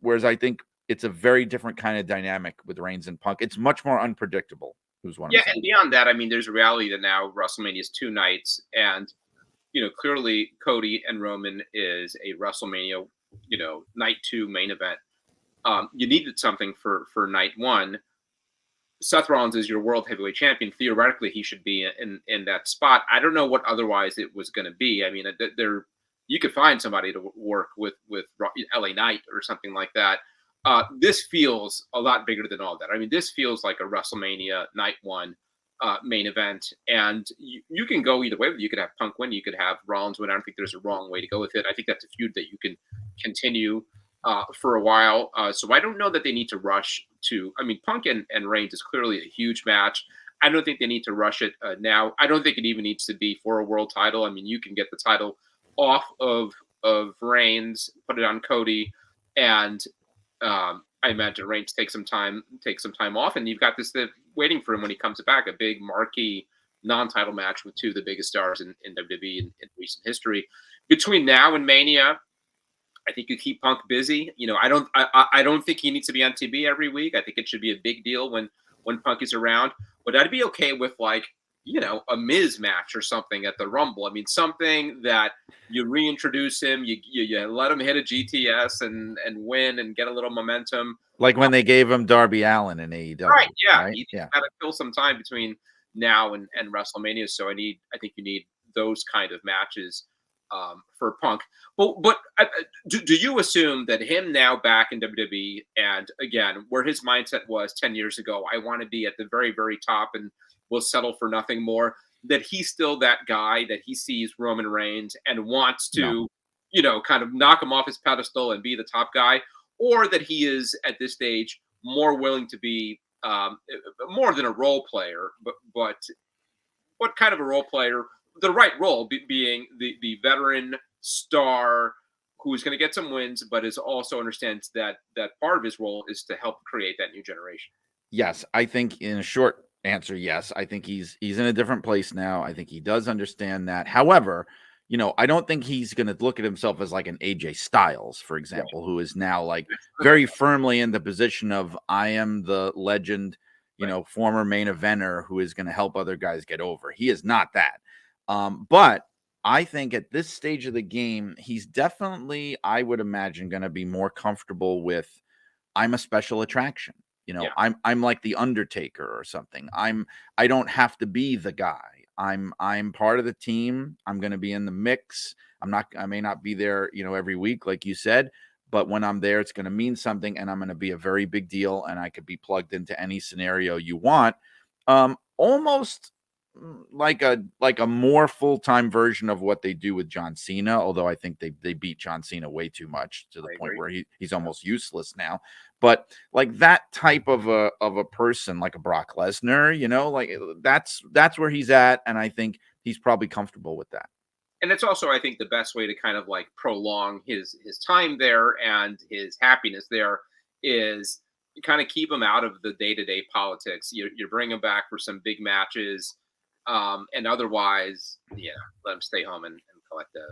Whereas I think it's a very different kind of dynamic with Reigns and Punk. It's much more unpredictable. And beyond that, I mean, there's a reality that now WrestleMania is 2 nights, and clearly Cody and Roman is a WrestleMania, night 2 main event. You needed something for night 1. Seth Rollins is your world heavyweight champion. Theoretically, he should be in that spot. I don't know what otherwise it was going to be. I mean, you could find somebody to work with LA Knight or something like that. This feels a lot bigger than all that. I mean, this feels like a WrestleMania night 1 main event, and you can go either way. You could have Punk win, you could have Rollins win. I don't think there's a wrong way to go with it. I think that's a feud that you can continue for a while. So I don't know that they need to rush to. I mean, Punk and Reigns is clearly a huge match. I don't think they need to rush it now. I don't think it even needs to be for a world title. I mean, you can get the title off of Reigns, put it on Cody, and I imagine Reigns take some time off, and you've got this waiting for him when he comes back, a big marquee non-title match with two of the biggest stars in WWE in recent history. Between now and Mania, I think you keep Punk busy. You know, I don't think he needs to be on TV every week. I think it should be a big deal when Punk is around. But I'd be okay with, like, you know, a Miz match or something at the Rumble. I mean, something that you reintroduce him, you let him hit a GTS and win and get a little momentum. Like when they gave him Darby Allin in AEW. Right, yeah. Right? You got to fill some time between now and WrestleMania. So I think you need those kind of matches for Punk. But do you assume that him now back in WWE, and again, where his mindset was 10 years ago, I want to be at the very, very top and will settle for nothing more, that he's still that guy, that he sees Roman Reigns and wants to, you know, kind of knock him off his pedestal and be the top guy, or that he is at this stage more willing to be more than a role player, but what kind of a role player? The right role being the veteran star who is going to get some wins, but is also understands that part of his role is to help create that new generation. Yes, I think in a short answer, yes. I think he's in a different place now. I think he does understand that. However, you know, I don't think he's going to look at himself as like an AJ Styles, for example, who is now like very firmly in the position of I am the legend, you know, former main eventer who is going to help other guys get over. He is not that. But I think at this stage of the game, he's definitely, I would imagine, going to be more comfortable with I'm a special attraction. You know, I'm like the Undertaker or something. I don't have to be the guy. I'm part of the team. I'm going to be in the mix. I may not be there, you know, every week, like you said, but when I'm there, it's going to mean something, and I'm going to be a very big deal, and I could be plugged into any scenario you want. Almost like a more full-time version of what they do with John Cena, although I think they beat John Cena way too much to the point where he's almost useless now. But like that type of a person, like a Brock Lesnar, you know, like that's where he's at, and I think he's probably comfortable with that. And it's also, I think, the best way to kind of like prolong his time there and his happiness there is you kind of keep him out of the day-to-day politics. You bring him back for some big matches. And otherwise, let him stay home and collect a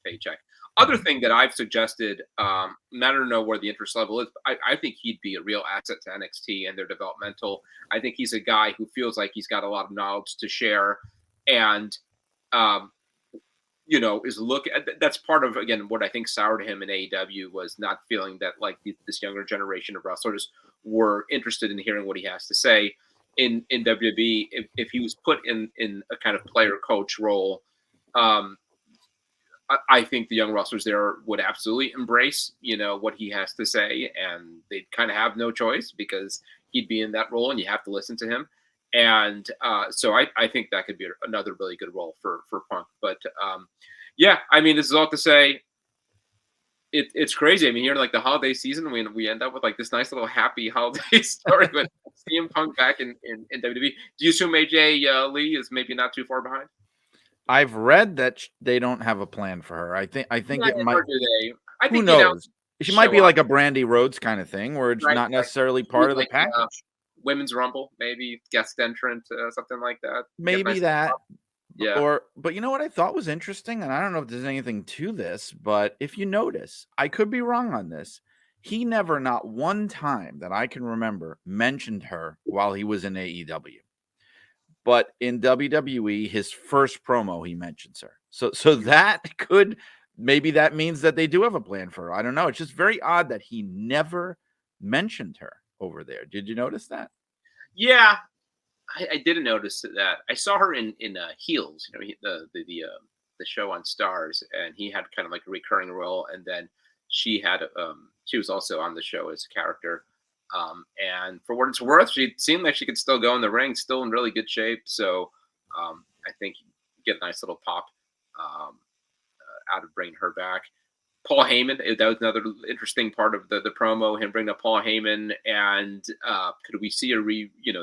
paycheck. Other thing that I've suggested, I don't know where the interest level is, but I think he'd be a real asset to NXT and their developmental. I think he's a guy who feels like he's got a lot of knowledge to share, and that's part of, again, what I think soured him in AEW was not feeling that like this younger generation of wrestlers were interested in hearing what he has to say. In WWE, if he was put in a kind of player coach role, I think the young wrestlers there would absolutely embrace, what he has to say, and they'd kind of have no choice because he'd be in that role, and you have to listen to him. And so I think that could be another really good role for Punk. But I mean, this is all to say, it's crazy. I mean, here in like the holiday season, we end up with like this nice little happy holiday story with CM Punk back in WWE. Do you assume AJ Lee is maybe not too far behind? I've read that they don't have a plan for her. I think it might. I think, who knows? She might be like a Brandy Rhodes kind of thing, where it's not necessarily part of the package. Women's Rumble, maybe guest entrant, something like that. Maybe that. Yeah. But you know what I thought was interesting, and I don't know if there's anything to this, but if you notice, I could be wrong on this. He never, not one time that I can remember, mentioned her while he was in AEW. But in WWE, his first promo, he mentions her. So that could, maybe that means that they do have a plan for her. I don't know. It's just very odd that he never mentioned her over there. Did you notice that? Yeah, I didn't notice that. I saw her in Heels, the show on Stars, and he had kind of like a recurring role, and then she was also on the show as a character. And for what it's worth, she seemed like she could still go in the ring, still in really good shape. So I think you get a nice little pop out of bringing her back. Paul Heyman, that was another interesting part of the promo, him bringing up Paul Heyman, and could we see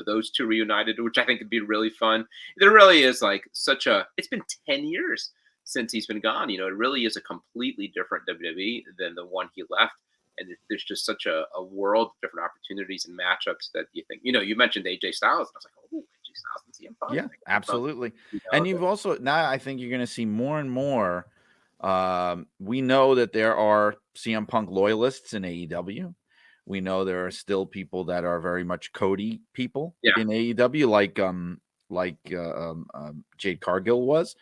those two reunited, which I think would be really fun. There really is like it's been 10 years since he's been gone. It really is a completely different WWE than the one he left. And there's just such a world of different opportunities and matchups that you think, you mentioned AJ Styles, and I was like, oh, AJ Styles and CM Punk. Yeah, absolutely. And you've also, now I think you're going to see more and more. We know that there are CM Punk loyalists in AEW. We know there are still people that are very much Cody people in AEW, like Jade Cargill was.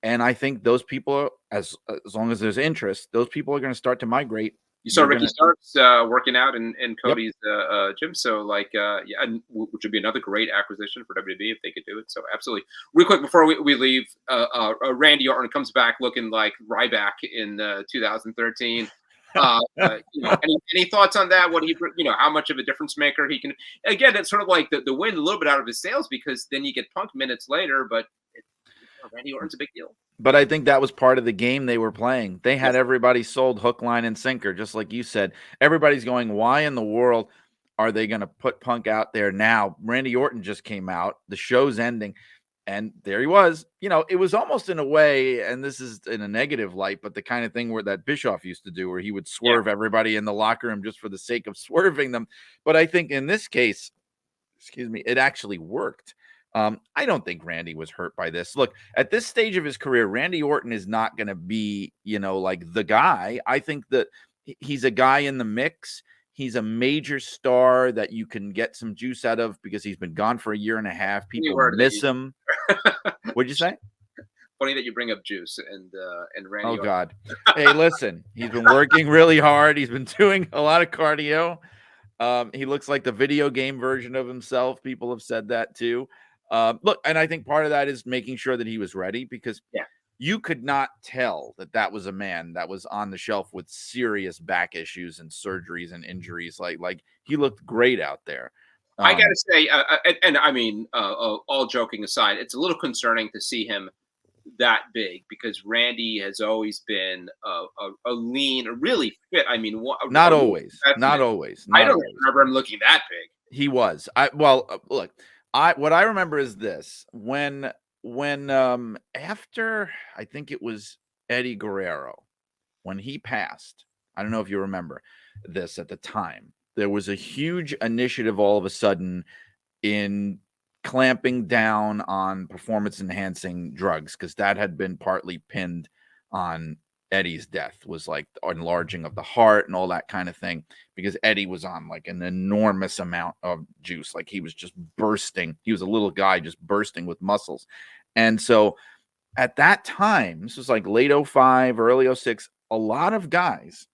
And I think those people, as long as there's interest, those people are going to start to migrate. You saw Ricky Starks working out in Cody's gym, so which would be another great acquisition for WWE if they could do it. So absolutely. Real quick before we leave, Randy Orton comes back looking like Ryback in 2013. Any thoughts on that? What how much of a difference maker he can? Again, it's sort of like the wind a little bit out of his sails, because then you get Punk minutes later, but Randy Orton's a big deal. But I think that was part of the game they were playing. They had everybody sold hook, line, and sinker, just like you said. Everybody's going, why in the world are they going to put Punk out there now? Randy Orton just came out. The show's ending. And there he was. It was almost in a way, and this is in a negative light, but the kind of thing where that Bischoff used to do, where he would swerve everybody in the locker room just for the sake of swerving them. But I think in this case, it actually worked. I don't think Randy was hurt by this. Look, at this stage of his career, Randy Orton is not going to be, like the guy. I think that he's a guy in the mix. He's a major star that you can get some juice out of because he's been gone for a year and a half. People miss him. What'd you say? Funny that you bring up juice and Randy. Oh, God. Hey, listen, he's been working really hard. He's been doing a lot of cardio. He looks like the video game version of himself. People have said that too. Look, and I think part of that is making sure that he was ready, because you could not tell that was a man that was on the shelf with serious back issues and surgeries and injuries. Like he looked great out there. I got to say, and I mean, all joking aside, it's a little concerning to see him that big, because Randy has always been a lean, really fit. I mean, not always. I don't remember him looking that big. He was. Look. What I remember is this: when after, I think it was Eddie Guerrero, when he passed, I don't know if you remember this at the time, there was a huge initiative all of a sudden in clamping down on performance enhancing drugs, because that had been partly pinned on Eddie's death, was like enlarging of the heart and all that kind of thing, because Eddie was on like an enormous amount of juice. Like he was just bursting. He was a little guy just bursting with muscles. And so at that time, this was like late 05, early 06, a lot of guys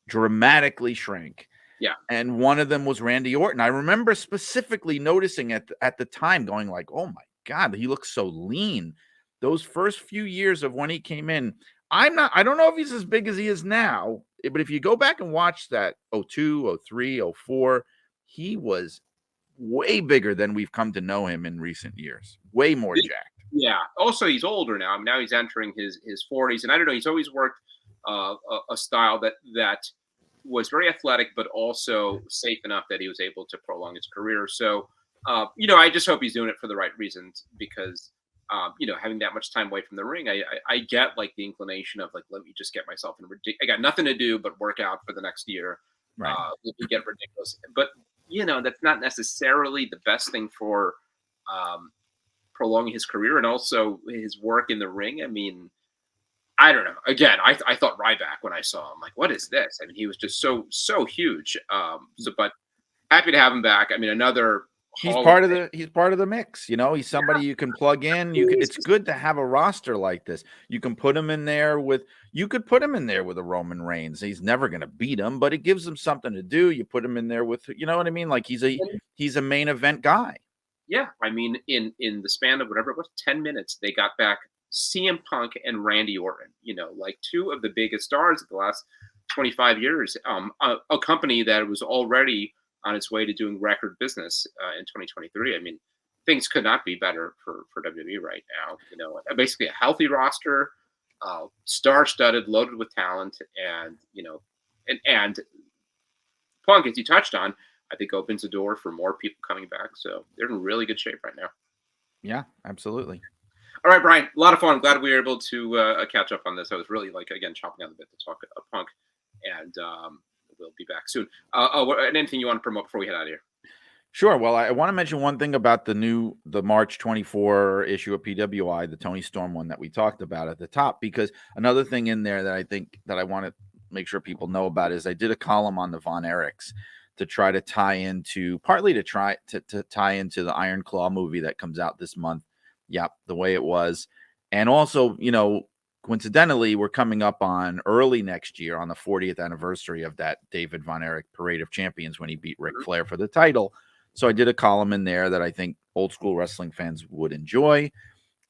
dramatically shrank. Yeah. And one of them was Randy Orton. I remember specifically noticing at the time, going like, oh my God, he looks so lean. Those first few years of when he came in, I don't know if he's as big as he is now, but if you go back and watch that 02, 03, 04, he was way bigger than we've come to know him in recent years. Way more jacked. Yeah. Also, he's older now. I mean, now he's entering his 40s, and I don't know. He's always worked a style that was very athletic, but also safe enough that he was able to prolong his career. So, I just hope he's doing it for the right reasons, because having that much time away from the ring, I get like the inclination of like, let me just get myself in I got nothing to do but work out for the next year. Right. Let me get ridiculous. But, that's not necessarily the best thing for prolonging his career and also his work in the ring. I mean, I don't know. Again, I thought Ryback when I saw him, like, what is this? I mean, he was just so huge. But happy to have him back. I mean, he's part of the mix. He's somebody you can plug in. It's good to have a roster like this. You can put him in there with a Roman Reigns. He's never going to beat him, but it gives him something to do. You put him in there with, you know what I mean? Like he's a main event guy. Yeah. I mean, in the span of whatever it was, 10 minutes, they got back CM Punk and Randy Orton, like two of the biggest stars of the last 25 years. A company that was already on its way to doing record business in 2023. I mean, things could not be better for WWE right now. You know, basically a healthy roster, star-studded, loaded with talent, and you know, and Punk, as you touched on, I think opens the door for more people coming back. So they're in really good shape right now. Yeah, absolutely. All right, Brian, a lot of fun. Glad we were able to catch up on this. I was really again chomping on the bit to talk Punk, and we'll be back soon. Anything you want to promote before we head out of here? Sure. Well, I want to mention one thing about the March 24 issue of PWI, the Toni Storm one that we talked about at the top, because another thing in there that I think that I want to make sure people know about is I did a column on the Von Erichs to try to tie into, partly to try to tie into the Iron Claw movie that comes out this month. Yep, the way it was. And also, you know, coincidentally, we're coming up on early next year on the 40th anniversary of that David Von Erich Parade of Champions when he beat Ric Flair for the title. So I did a column in there that I think old school wrestling fans would enjoy.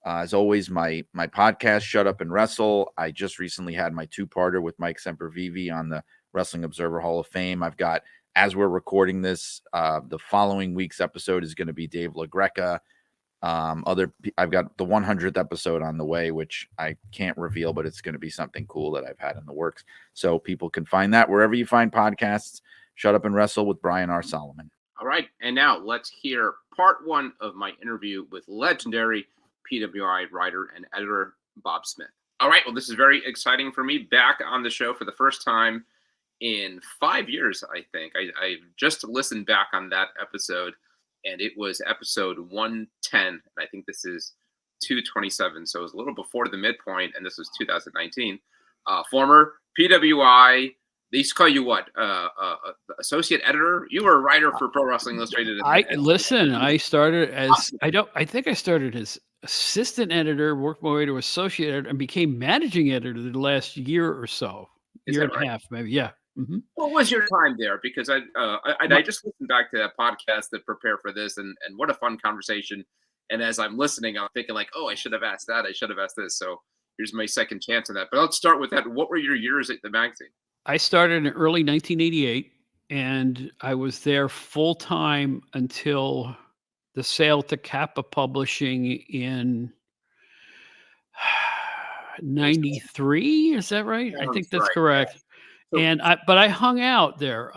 As always, my podcast, Shut Up and Wrestle. I just recently had my 2-parter with Mike Sempervive on the Wrestling Observer Hall of Fame. I've got, as we're recording this, the following week's episode is going to be Dave LaGreca. I've got the 100th episode on the way, which I can't reveal, but it's going to be something cool that I've had in the works. So people can find that wherever you find podcasts. Shut Up and Wrestle with Brian R. Solomon. All right, and now let's hear part 1 of my interview with legendary PWI writer and editor Bob Smith. All right, well, this is very exciting for me. Back on the show for the first time in 5 years, I think. I just listened back on that episode, and it was episode 110, and I think this is 227, so it was a little before the midpoint, and this was 2019. Former PWI, they used to call you what? Associate editor? You were a writer for Pro Wrestling Illustrated. I started as I think I started as assistant editor, worked my way to associate editor, and became managing editor the last year or so. Year and a half, maybe. Yeah. Mm-hmm. What was your time there? Because I just listened back to that podcast to prepare for this, and what a fun conversation. And as I'm listening, I'm thinking like, oh, I should have asked that. I should have asked this. So here's my second chance on that. But let's start with that. What were your years at the magazine? I started in early 1988, and I was there full time until the sale to Kappa Publishing in 93. Is that right? I think that's correct. Yeah. But I hung out there,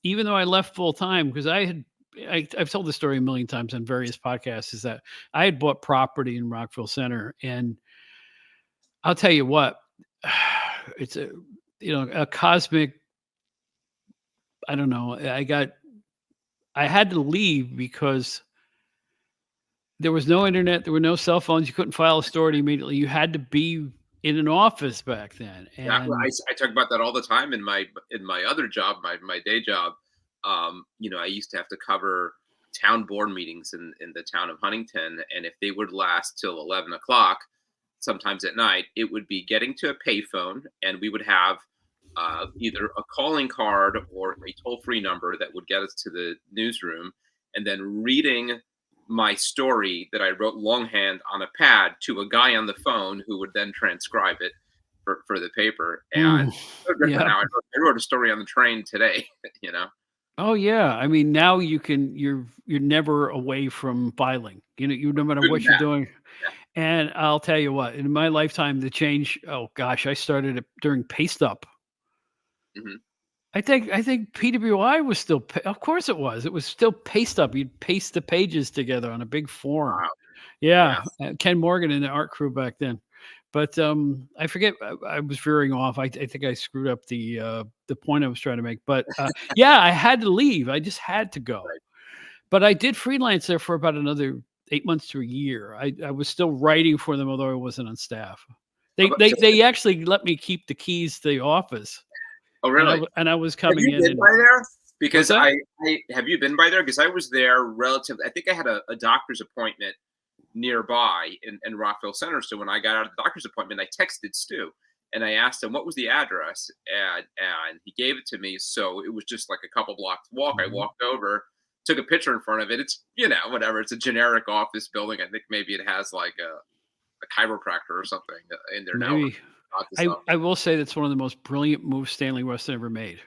even though I left full time, because I've told the story a million times on various podcasts, is that I had bought property in Rockville Center, and I'll tell you what, it's a cosmic, I don't know. I had to leave because there was no internet. There were no cell phones. You couldn't file a story immediately. You had to be in an office back then. And I talk about that all the time in my other job, my day job. I used to have to cover town board meetings in the town of Huntington. And if they would last till 11 o'clock, sometimes at night, it would be getting to a payphone, and we would have either a calling card or a toll-free number that would get us to the newsroom, and then reading my story that I wrote longhand on a pad to a guy on the phone who would then transcribe it for the paper. And now I wrote a story on the train today, Oh yeah. I mean, now you're never away from filing, no matter what you're doing. Yeah. And I'll tell you what, in my lifetime, the change, oh gosh, I started it during Paste Up. Mm-hmm. I think PWI was still, of course it was still Paste Up. You'd paste the pages together on a big form. Wow. Yeah. Ken Morgan and the art crew back then. But I forget, I was veering off. I think I screwed up the point I was trying to make. But I had to leave. I just had to go. Right. But I did freelance there for about another 8 months to a year. I was still writing for them, although I wasn't on staff. They actually let me keep the keys to the office. Oh, really? And I was coming in. Have you been by there? Because have you been by there? Because I was there relatively. I think I had a doctor's appointment nearby in Rockville Center. So when I got out of the doctor's appointment, I texted Stu and I asked him what was the address, and he gave it to me. So it was just like a couple blocks walk. Mm-hmm. I walked over, took a picture in front of it. It's whatever. It's a generic office building. I think maybe it has like a chiropractor or something in there now. I will say that's one of the most brilliant moves Stanley Weston ever made.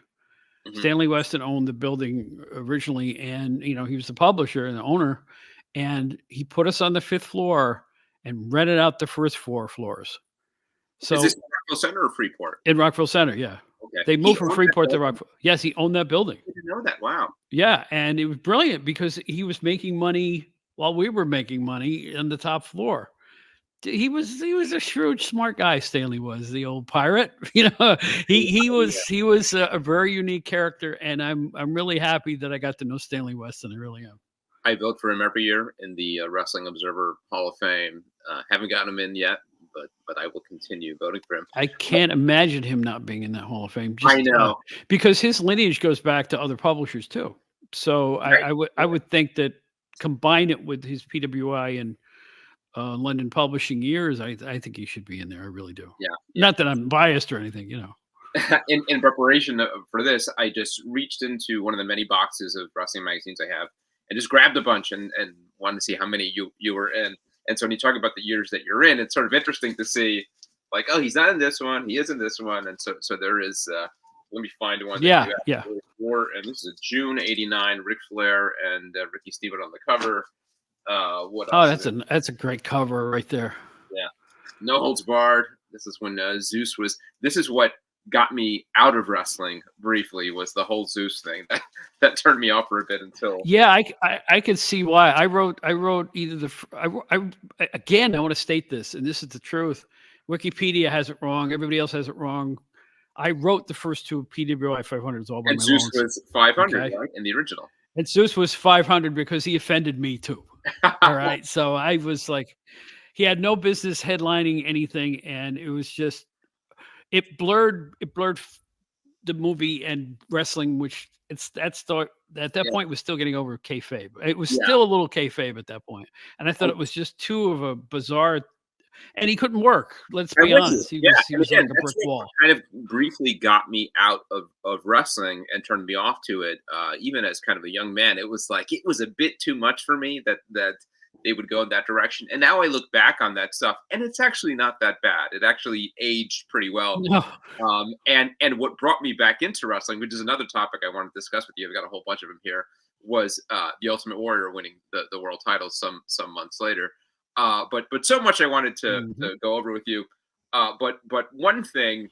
Stanley Weston owned the building originally, and he was the publisher and the owner, and he put us on the 5th floor and rented out the first 4 floors. So is this in Rockville Center or Freeport? In Rockville Center, yeah. Okay. They moved from Freeport to Rockville. Yes, he owned that building. I didn't know that. Wow. Yeah, and it was brilliant because he was making money while we were making money on the top floor. He was a shrewd, smart guy. Stanley was the old pirate. He was a very unique character, and I'm really happy that I got to know Stanley Weston. I really am. I vote for him every year in the Wrestling Observer Hall of Fame. Haven't gotten him in yet, but I will continue voting for him. I can't imagine him not being in that Hall of Fame. I know because his lineage goes back to other publishers too. So right. I would think that combine it with his PWI and London publishing years, I think he should be in there. I really do. Yeah. Not that I'm biased or anything, In preparation for this, I just reached into one of the many boxes of wrestling magazines I have and just grabbed a bunch and wanted to see how many you were in. And so when you talk about the years that you're in, it's sort of interesting to see, like, oh, he's not in this one, he is in this one, and so there is. Let me find one. Yeah. And this is June '89. Ric Flair and Ricky Steven on the cover. What else? Oh, that's a great cover right there. Yeah. No Holds Barred. This is when Zeus was. This is what got me out of wrestling briefly, was the whole Zeus thing. That turned me off for a bit until. Yeah, I could see why. I wrote either again. I want to state this, and this is the truth. Wikipedia has it wrong. Everybody else has it wrong. I wrote the first 2 PWI 500s all by my Zeus loans. was 500, right, in the original. And Zeus was 500 because he offended me too. All right. So I was like, he had no business headlining anything. And it was just, it blurred the movie and wrestling, which at that point was still getting over kayfabe. It was still a little kayfabe at that point. And I thought it was just too of a bizarre, and he couldn't work. Let's be honest. He was like a brick wall. Kind of briefly got me out of wrestling and turned me off to it. Even as kind of a young man, it was like, it was a bit too much for me that they would go in that direction. And now I look back on that stuff, and it's actually not that bad. It actually aged pretty well. No. And what brought me back into wrestling, which is another topic I want to discuss with you, I've got a whole bunch of them here, was the Ultimate Warrior winning the world title some months later. But so much I wanted to go over with you. But one thing,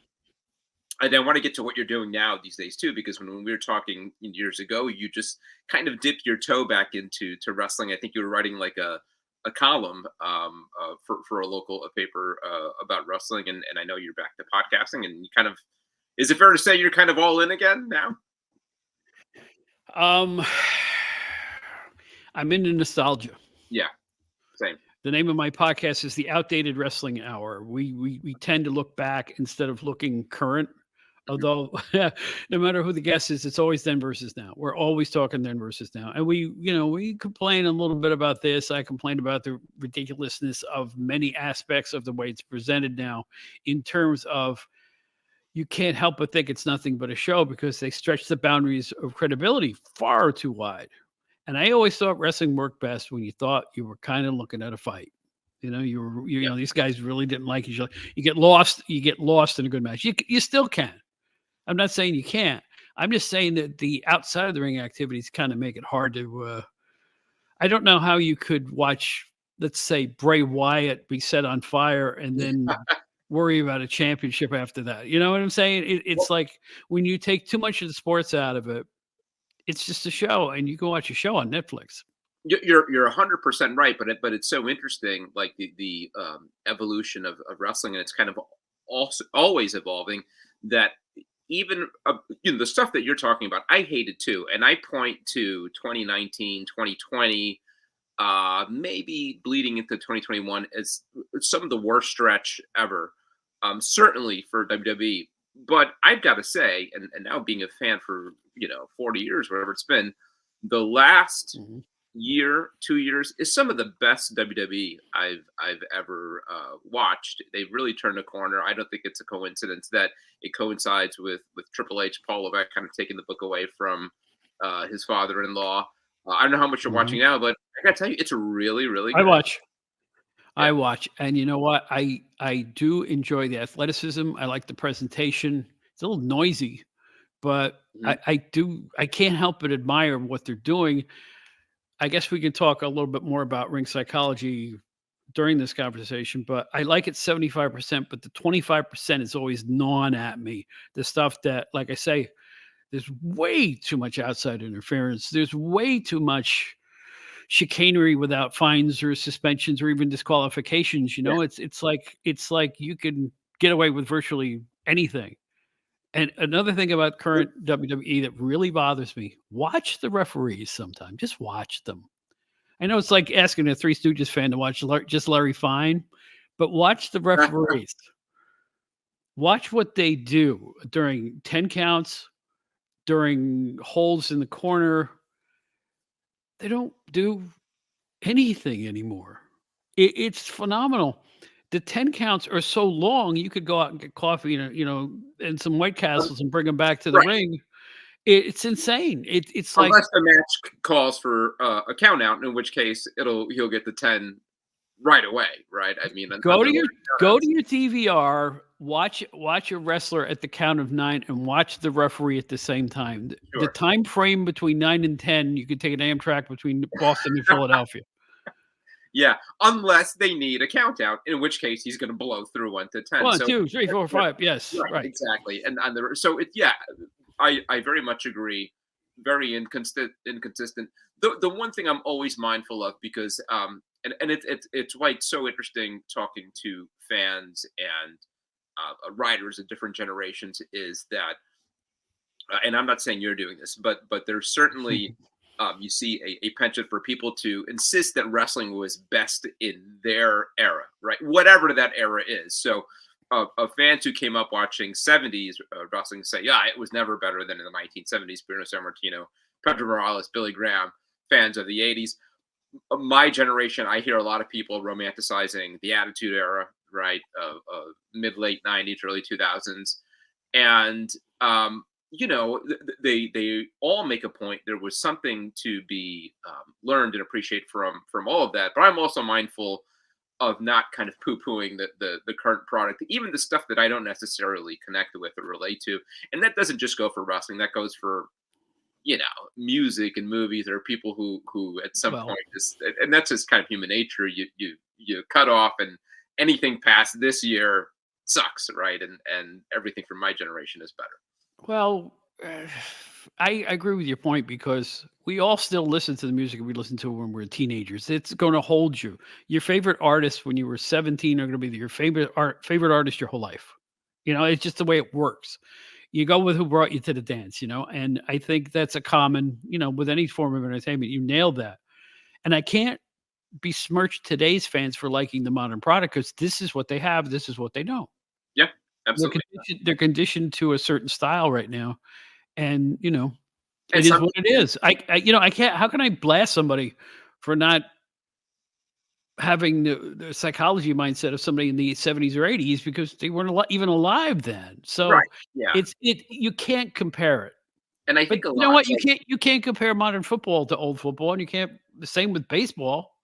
and I want to get to what you're doing now these days too, because when we were talking years ago, you just kind of dipped your toe back into wrestling. I think you were writing like a column for a local paper about wrestling, and I know you're back to podcasting, and you kind of, is it fair to say you're kind of all in again now? I'm into nostalgia. Yeah, same. The name of my podcast is The Outdated Wrestling Hour. We tend to look back instead of looking current. Although no matter who the guest is, it's always then versus now. We're always talking then versus now. And we complain a little bit about this. I complained about the ridiculousness of many aspects of the way it's presented now, in terms of you can't help but think it's nothing but a show, because they stretch the boundaries of credibility far too wide. And I always thought wrestling worked best when you thought you were kind of looking at a fight. You know, these guys really didn't like each other. You get lost in a good match. You still can. I'm not saying you can't. I'm just saying that the outside of the ring activities kind of make it hard to. I don't know how you could watch, let's say, Bray Wyatt be set on fire and then worry about a championship after that. You know what I'm saying? It's like when you take too much of the sports out of it, it's just a show, and you can watch a show on Netflix. You're 100% right, but it's so interesting, like the evolution of wrestling, and it's kind of also always evolving. That even the stuff that you're talking about, I hated too, and I point to 2019, 2020, maybe bleeding into 2021 as some of the worst stretch ever. Certainly for WWE, but I've got to say, and now being a fan for 40 years, whatever it's been, the last year, 2 years is some of the best WWE I've ever watched. They've really turned a corner. I don't think it's a coincidence that it coincides with Triple H, Paul Levesque kind of taking the book away from his father-in-law. I don't know how much you're watching now, but I gotta tell you, it's really, really good. I watch, and you know what? I do enjoy the athleticism. I like the presentation. It's a little noisy, but I can't help but admire what they're doing. I guess we can talk a little bit more about ring psychology during this conversation, but I like it 75%, but the 25% is always gnawing at me. The stuff that, like I say, there's way too much outside interference. There's way too much chicanery without fines or suspensions or even disqualifications. It's like you can get away with virtually anything. And another thing about current WWE that really bothers me, watch the referees sometimes. Just watch them. I know it's like asking a Three Stooges fan to watch just Larry Fine, but watch the referees. Watch what they do during 10 counts, during holds in the corner. They don't do anything anymore. It's phenomenal. The 10 counts are so long, you could go out and get coffee and some White Castles and bring them back to the ring. It's insane. It's like, unless the match calls for a count out, in which case he'll get the 10 right away, right? I mean, go to your DVR, watch a wrestler at the count of 9 and watch the referee at the same time. Sure. The time frame between 9 and 10, you could take an Amtrak between Boston and Philadelphia. Yeah, unless they need a count out, in which case he's going to blow through 1 to 10. 1, 2, 3, 4, 5. Yes, right. Exactly. And I very much agree. Very inconsistent. The one thing I'm always mindful of, because and it's why it's so interesting talking to fans and writers of different generations, is that, and I'm not saying you're doing this, but there's certainly you see a penchant for people to insist that wrestling was best in their era, right? Whatever that era is. So fans who came up watching 70s wrestling say, yeah, it was never better than in the 1970s. Bruno Sammartino, Pedro Morales, Billy Graham. Fans of the 80s. My generation, I hear a lot of people romanticizing the Attitude Era, right? Mid-late 90s, early 2000s. And, they all make a point. There was something to be learned and appreciate from all of that. But I'm also mindful of not kind of poo-pooing the current product, even the stuff that I don't necessarily connect with or relate to. And that doesn't just go for wrestling. That goes for, music and movies. There are people who at some point and that's just kind of human nature. You cut off, and anything past this year sucks, right? And everything from my generation is better. Well, I agree with your point, because we all still listen to the music we listened to when we were teenagers. It's going to hold you. Your favorite artists when you were 17 are going to be your favorite artist your whole life. It's just the way it works. You go with who brought you to the dance, and I think that's a common, with any form of entertainment. You nailed that. And I can't besmirch today's fans for liking the modern product, because this is what they have. This is what they know. Yeah, absolutely. They're conditioned to a certain style right now. And, it is what it is. I can't, how can I blast somebody for not having the psychology mindset of somebody in the 70s or 80s, because they weren't even alive then. So you can't compare it. And I think you know what, you can't compare modern football to old football, and you can't, the same with baseball.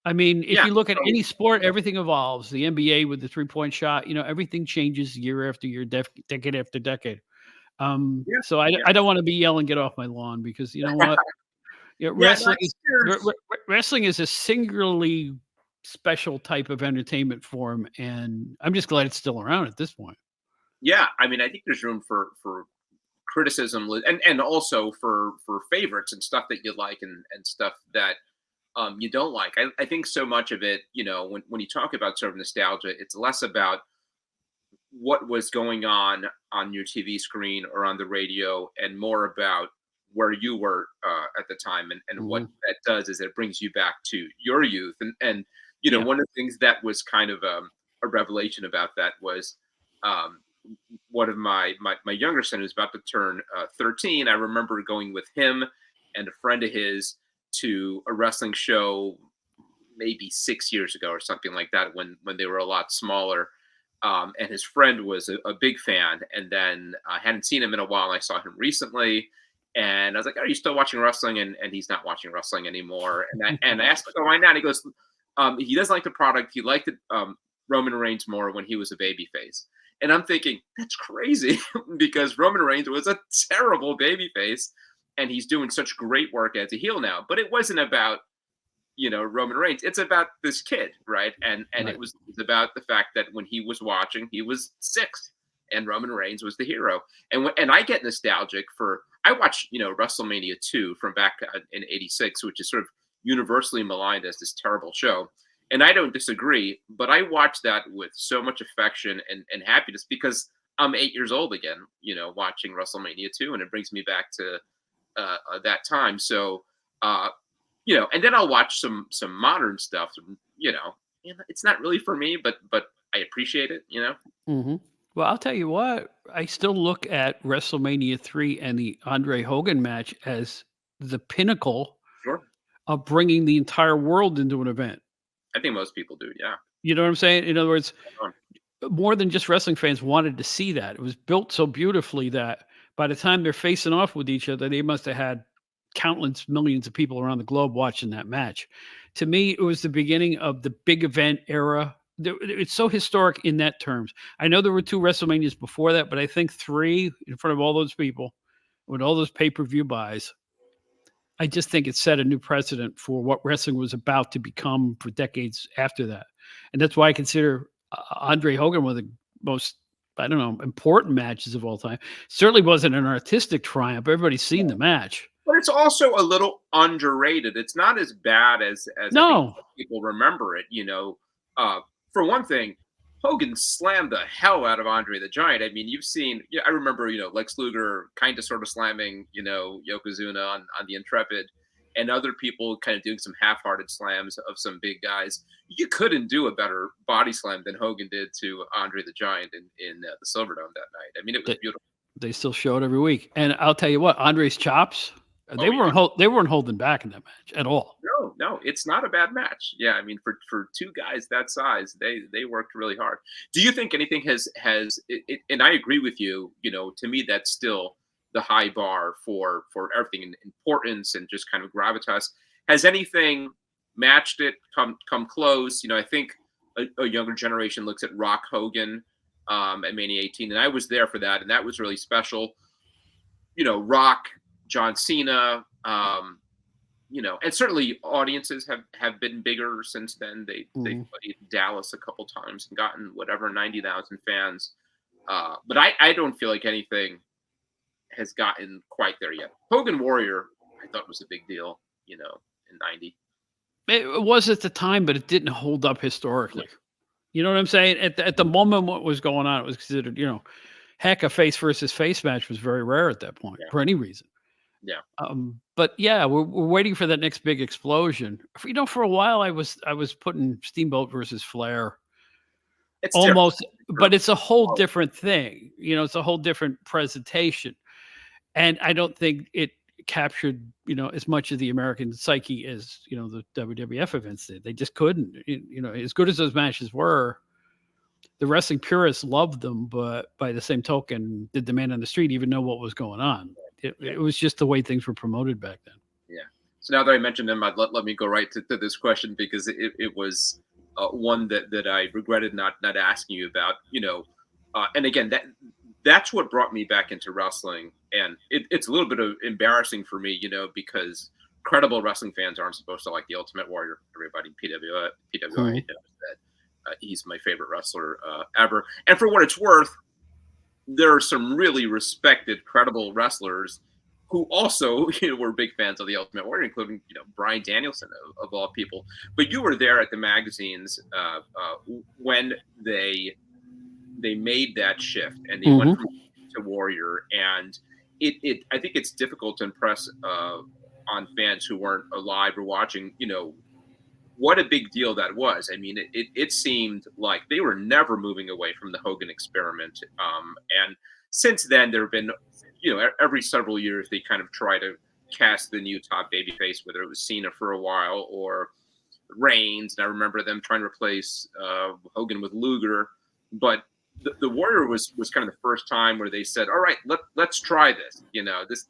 I mean, if you look at any sport, everything evolves. The NBA with the 3-point shot, everything changes year after year, decade after decade. So I don't want to be yelling, get off my lawn, because you know what? Wrestling is a singularly special type of entertainment form, and I'm just glad it's still around at this point. Yeah, I mean, I think there's room for criticism and also for favorites and stuff that you like and stuff that you don't like. I think so much of it, when you talk about sort of nostalgia, it's less about what was going on your TV screen or on the radio, and more about where you were at the time, and what that does is it brings you back to your youth. And one of the things that was kind of a revelation about that was one of my younger son, who's about to turn 13. I remember going with him and a friend of his to a wrestling show maybe 6 years ago or something like that, when they were a lot smaller. And his friend was a big fan. And then I hadn't seen him in a while. And I saw him recently. And I was like, are you still watching wrestling? And he's not watching wrestling anymore. And I asked him, oh, why not? And he goes, he doesn't like the product. He liked it, Roman Reigns more when he was a babyface. And I'm thinking, that's crazy because Roman Reigns was a terrible babyface and he's doing such great work as a heel now. But it wasn't about, Roman Reigns. It's about this kid, right? And Right. it was about the fact that when he was watching, he was 6 and Roman Reigns was the hero. And I get nostalgic I watched, WrestleMania 2 from back in '86, which is sort of universally maligned as this terrible show. And I don't disagree, but I watched that with so much affection and happiness because I'm 8 years old again, watching WrestleMania 2, and it brings me back to that time. So, and then I'll watch some modern stuff. It's not really for me, but I appreciate it. Mm-hmm. Well, I'll tell you what, I still look at WrestleMania 3 and the Andre Hogan match as the pinnacle Sure. of bringing the entire world into an event. I think most people do. Yeah. You know what I'm saying? In other words, Sure. more than just wrestling fans wanted to see that. It was built so beautifully that by the time they're facing off with each other, they must have had countless millions of people around the globe watching that match. To me, it was the beginning of the big event era. It's so historic in that terms. I know there were 2 WrestleManias before that, but I think 3 in front of all those people with all those pay-per-view buys. I just think it set a new precedent for what wrestling was about to become for decades after that. And that's why I consider Andre Hogan one of the most, important matches of all time. Certainly wasn't an artistic triumph. Everybody's seen the match. But it's also a little underrated. It's not as bad as No. I think people remember it. For one thing, Hogan slammed the hell out of Andre the Giant. I mean, you've seen. I remember, Lex Luger kind of sort of slamming, Yokozuna on the Intrepid, and other people kind of doing some half-hearted slams of some big guys. You couldn't do a better body slam than Hogan did to Andre the Giant in the Silverdome that night. I mean, it was beautiful. They still show it every week. And I'll tell you what, Andre's chops, they weren't holding back in that match at all. No, it's not a bad match. Yeah, I mean, for 2 guys that size, they worked really hard. Do you think anything has and I agree with you, to me that's still the high bar for everything in importance and just kind of gravitas. Has anything matched it, come close? I think a younger generation looks at Rock Hogan at Mania 18, and I was there for that, and that was really special. Rock, John Cena, and certainly audiences have been bigger since then. They played Dallas a couple times and gotten 90,000 fans. But I don't feel like anything has gotten quite there yet. Hogan Warrior, I thought was a big deal, in '90. It was at the time, but it didn't hold up historically. Yeah. You know what I'm saying? At the moment what was going on, it was considered, heck, a face versus face match was very rare at that point for any reason. Yeah. But yeah, we're waiting for that next big explosion. For a while I was putting Steamboat versus Flair. It's almost, but it's a whole different thing. It's a whole different presentation. And I don't think it captured, as much of the American psyche as, the WWF events did. They just couldn't, as good as those matches were, the wrestling purists loved them, but by the same token, did the man on the street even know what was going on? It was just the way things were promoted back then. Yeah. So now that I mentioned him, let me go right to this question because it was one that I regretted not asking you about. And again, that's what brought me back into wrestling, and it's a little bit of embarrassing for me, because credible wrestling fans aren't supposed to like the Ultimate Warrior. Everybody in PWI knows that he's my favorite wrestler ever. And for what it's worth, there are some really respected, credible wrestlers who also were big fans of the Ultimate Warrior, including Bryan Danielson of all people. But you were there at the magazines when they made that shift and they went from to Warrior, and it I think it's difficult to impress on fans who weren't alive or watching. What a big deal that was. I mean, it seemed like they were never moving away from the Hogan experiment. And since then, there have been, every several years, they kind of try to cast the new top babyface, whether it was Cena for a while or Reigns. And I remember them trying to replace Hogan with Luger. But the Warrior was kind of the first time where they said, all right, let's try this.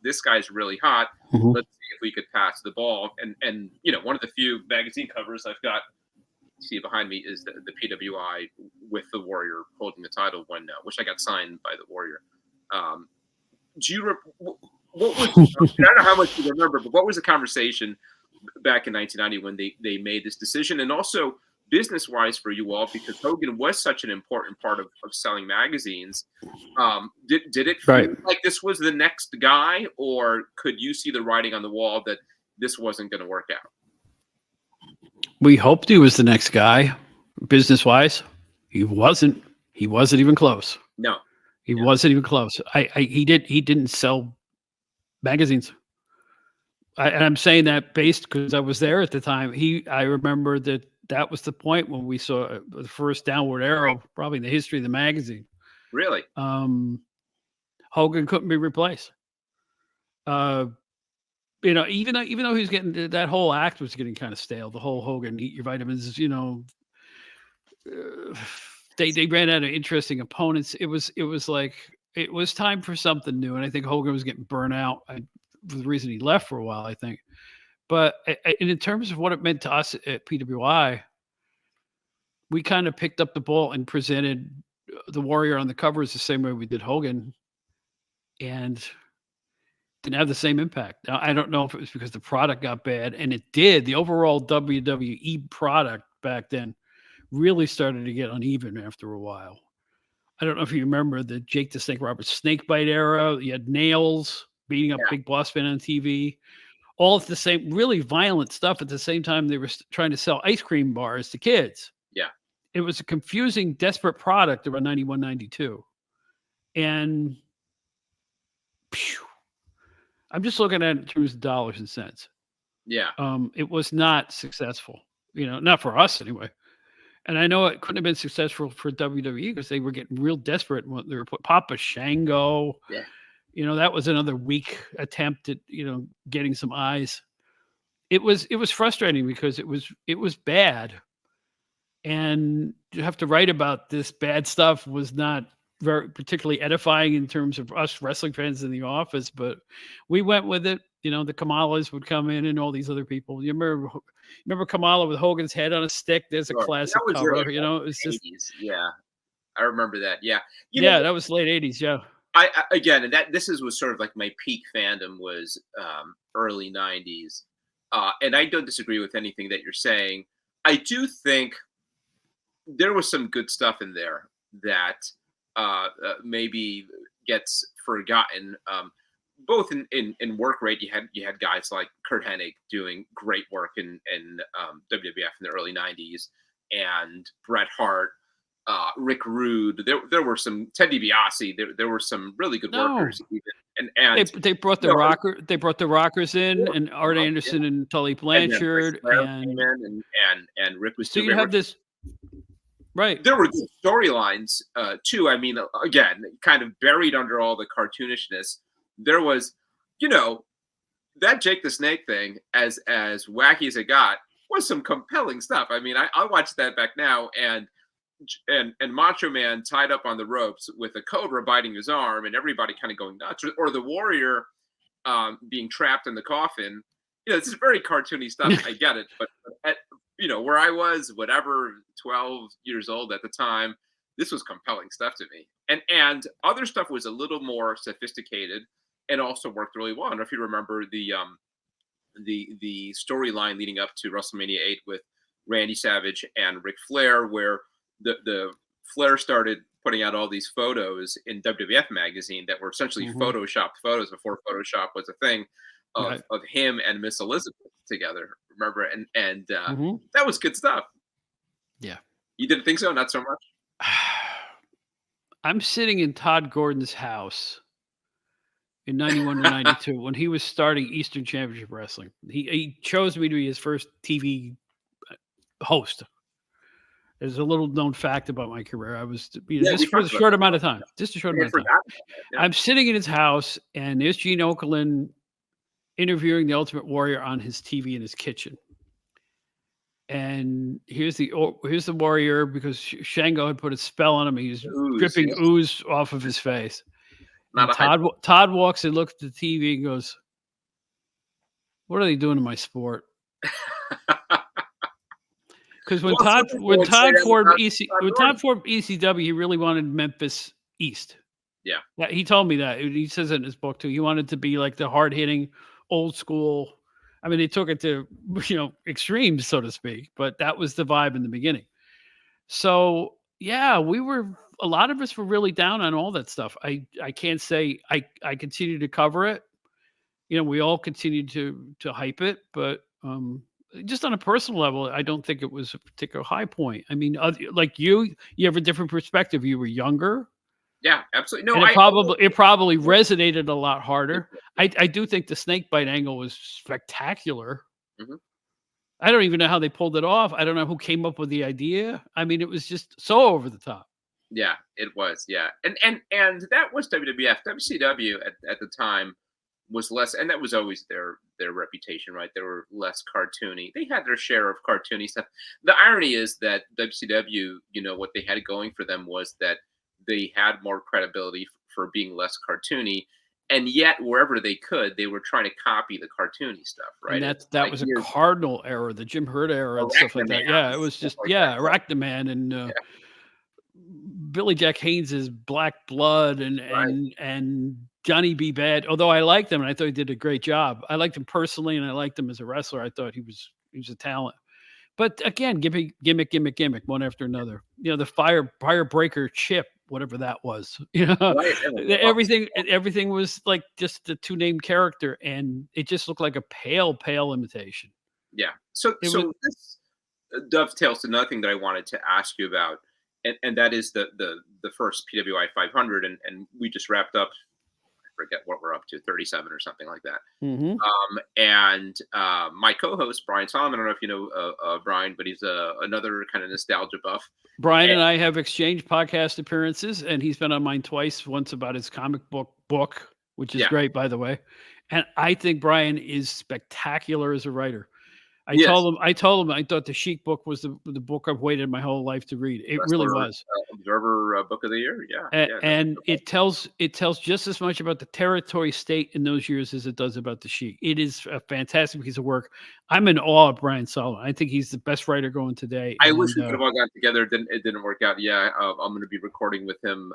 This guy's really hot. Let's see if we could pass the ball. And one of the few magazine covers I've got see behind me is the PWI with the Warrior holding the title when, which I got signed by the Warrior. Do you what was? I don't know how much you remember, but what was the conversation back in 1990 when they made this decision, and also business-wise for you all, because Hogan was such an important part of selling magazines. Did it feel like this was the next guy, or could you see the writing on the wall that this wasn't going to work out? We hoped he was the next guy. Business-wise, he wasn't. He wasn't even close. No, he wasn't even close. He didn't sell magazines. And I'm saying that based because I was there at the time. I remember that was the point when we saw the first downward arrow, probably in the history of the magazine. Really? Hogan couldn't be replaced. Even though he was getting, that whole act was getting kind of stale. The whole Hogan, eat your vitamins, they ran out of interesting opponents. It was like it was time for something new, and I think Hogan was getting burnt out. For the reason he left for a while, I think. But in terms of what it meant to us at PWI, we kind of picked up the ball and presented the Warrior on the covers the same way we did Hogan, and didn't have the same impact. Now, I don't know if it was because the product got bad, and it did. The overall WWE product back then really started to get uneven after a while. I don't know if you remember the Jake the Snake Roberts snakebite era. You had Nails beating up Big Boss Man on TV. All at the same, really violent stuff at the same time they were trying to sell ice cream bars to kids. Yeah. It was a confusing, desperate product around 91, 92. And I'm just looking at it in terms of dollars and cents. Yeah. It was not successful, not for us anyway. And I know it couldn't have been successful for WWE because they were getting real desperate when they were put Papa Shango. Yeah. That was another weak attempt at, getting some eyes. It was frustrating because it was bad. And to have to write about this bad stuff was not very particularly edifying in terms of us wrestling fans in the office, but we went with it. The Kamalas would come in and all these other people. You remember Kamala with Hogan's head on a stick? There's a classic cover. It was just 80s. Yeah, I remember that. Yeah, that was late 80s. Yeah. This was sort of like my peak fandom was early 90s. And I don't disagree with anything that you're saying. I do think there was some good stuff in there that maybe gets forgotten. Both in work rate, you had guys like Kurt Hennig doing great work in WWF in the early 90s, and Bret Hart. Rick Rude, there were some Ted DiBiase. There were some really good workers. Even, and they brought the rocker. They brought the Rockers in, and Art Anderson and Tully Blanchard, and Rick was. So you have this, right? There were good storylines too. I mean, again, kind of buried under all the cartoonishness. There was, that Jake the Snake thing, as wacky as it got, was some compelling stuff. I mean, I watched that back now, and Macho Man tied up on the ropes with a cobra biting his arm, and everybody kind of going nuts, or the Warrior being trapped in the coffin. This is very cartoony stuff. I get it, but at, where I was, whatever, 12 years old at the time, this was compelling stuff to me. And other stuff was a little more sophisticated and also worked really well. I don't know if you remember the storyline leading up to WrestleMania 8 with Randy Savage and Ric Flair, where the Flair started putting out all these photos in WWF magazine that were essentially photoshopped photos before Photoshop was a thing of him and Miss Elizabeth together. Remember? And that was good stuff. Yeah. You didn't think so? Not so much? I'm sitting in Todd Gordon's house in 91 to 92 when he was starting Eastern Championship Wrestling. He chose me to be his first TV host. There's a little known fact about my career. I was just for a short amount of time. Just a short amount of time. Yeah. I'm sitting in his house, and there's Gene Okerlund interviewing the Ultimate Warrior on his TV in his kitchen. And here's the Warrior, because Shango had put a spell on him. He was dripping ooze off of his face. Todd walks and looks at the TV and goes, "What are they doing to my sport?" Because when Well, Todd some people would say that formed about when Todd Todd formed ECW, he really wanted Memphis East. Yeah. He told me that. He says it in his book too. He wanted to be like the hard hitting, old school. I mean, they took it to extremes, so to speak, but that was the vibe in the beginning. So yeah, a lot of us were really down on all that stuff. I can't say I continue to cover it. We all continued to hype it, but just on a personal level, I don't think it was a particular high point. I mean, like you have a different perspective. You were younger. Yeah, absolutely. No, And it probably resonated a lot harder. I do think the snake bite angle was spectacular. Mm-hmm. I don't even know how they pulled it off. I don't know who came up with the idea. I mean, it was just so over the top. Yeah, it was. Yeah, and that was WWF. WCW at the time was less, and that was always their reputation, right? They were less cartoony. They had their share of cartoony stuff. The irony is that WCW, what they had going for them was that they had more credibility for being less cartoony, and yet wherever they could, they were trying to copy the cartoony stuff, right? And that was a Cardinal era, the Jim Herd era, and stuff like that. Yeah, it was just Arachnaman and Billy Jack Haynes's Black Blood and Johnny B. Bad. Although I liked him and I thought he did a great job. I liked him personally and I liked him as a wrestler. I thought he was a talent. But again, gimmick, one after another. The fire breaker chip, whatever that was. Everything was like just a two-name character, and it just looked like a pale imitation. Yeah. So this dovetails to another thing that I wanted to ask you about, and that is the first PWI 500, and we just wrapped up. Forget what we're up to, 37 or something like that. Mm-hmm. And my co-host Brian Solomon, I don't know if you know Brian, but he's another kind of nostalgia buff. Brian and I have exchanged podcast appearances, and he's been on mine twice. Once about his comic book, which is great, by the way. And I think Brian is spectacular as a writer. I told him I thought the Chic book was the book I've waited my whole life to read. It really was. Observer Book of the Year, and it tells just as much about the territory state in those years as it does about the Chic. It is a fantastic piece of work. I'm in awe of Brian Solomon. I think he's the best writer going today. I wish we could have all got together. It didn't work out. Yeah, I'm going to be recording with him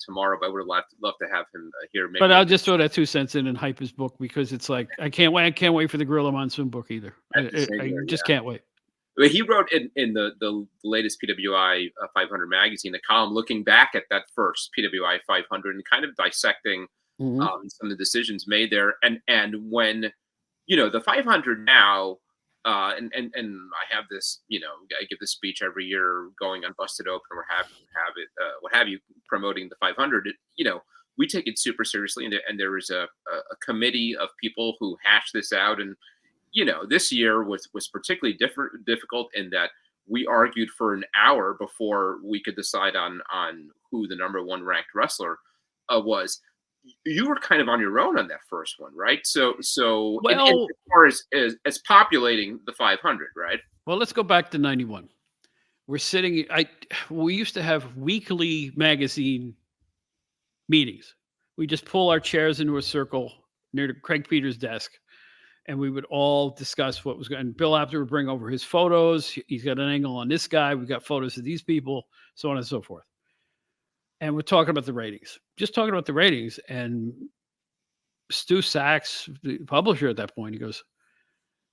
tomorrow, but I would have loved to have him here. Maybe. But I'll just throw that 2 cents in and hype his book, because it's like I can't wait for the Gorilla Monsoon book either. I just can't wait. But he wrote in the latest PWI 500 magazine a column looking back at that first PWI 500 and kind of dissecting some of the decisions made there. And when the 500 now, and I have this, I give this speech every year going on Busted Open or what have you, promoting the 500. We take it super seriously, and there is a committee of people who hash this out. And this year was particularly difficult in that we argued for an hour before we could decide on who the number one ranked wrestler was. You were kind of on your own on that first one, right? So as far as populating the 500, right? Well, let's go back to 91. We're sitting. We used to have weekly magazine meetings. We just pull our chairs into a circle near Craig Peters' desk, and we would all discuss what was going. And Bill Apter would bring over his photos. He's got an angle on this guy. We've got photos of these people, so on and so forth. And we're talking about the ratings. Just talking about the ratings. And Stu Sachs, the publisher at that point, he goes,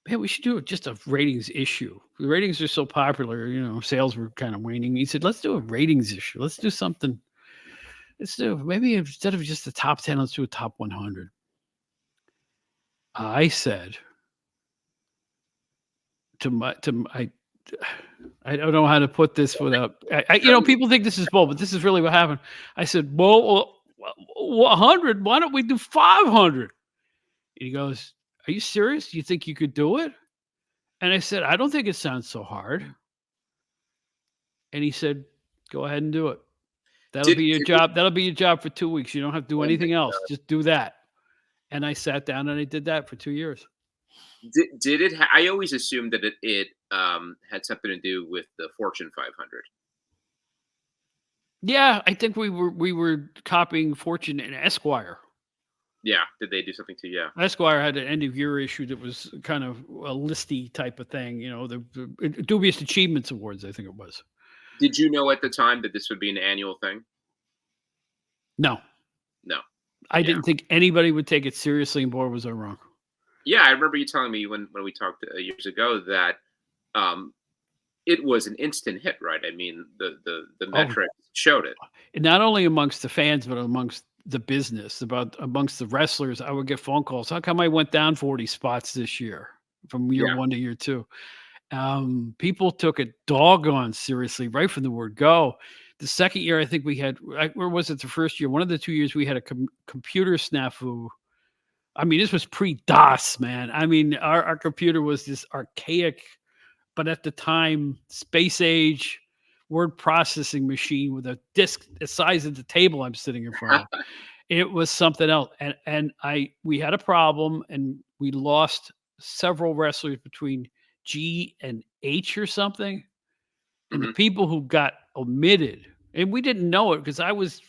"Man, we should do just a ratings issue. The ratings are so popular. Sales were kind of waning." He said, "Let's do a ratings issue. Let's do something. Maybe instead of just the top 10, let's do a top 100. I said I don't know how to put this without, people think this is bold, but this is really what happened. I said, well, 100, why don't we do 500? And he goes, "Are you serious? Do you think you could do it?" And I said, "I don't think it sounds so hard." And he said, "Go ahead and do it. That'll be your job. That'll be your job for 2 weeks. You don't have to do anything else. Just do that." And I sat down and I did that for 2 years. Did it? I always assumed that it had something to do with the Fortune 500. Yeah, I think we were copying Fortune and Esquire. Yeah. Did they do something to you? Yeah. Esquire had an end of year issue that was kind of a listy type of thing. The Dubious Achievements Awards, I think it was. Did you know at the time that this would be an annual thing? No. I didn't think anybody would take it seriously, and boy, was I wrong. Yeah, I remember you telling me when we talked years ago that it was an instant hit, right? I mean, the metrics showed it. And not only amongst the fans, but amongst the business, amongst the wrestlers. I would get phone calls. How come I went down 40 spots this year from year 1 to year 2? People took it doggone seriously right from the word go. The second year, I think we had, where was it the first year? One of the 2 years we had a computer snafu. I mean, this was pre-DOS, man. I mean, our computer was this archaic, but at the time, space age word processing machine with a disk the size of the table I'm sitting in front of. It was something else. And we had a problem, and we lost several wrestlers between G and H or something. And the people who got omitted, and we didn't know it because I was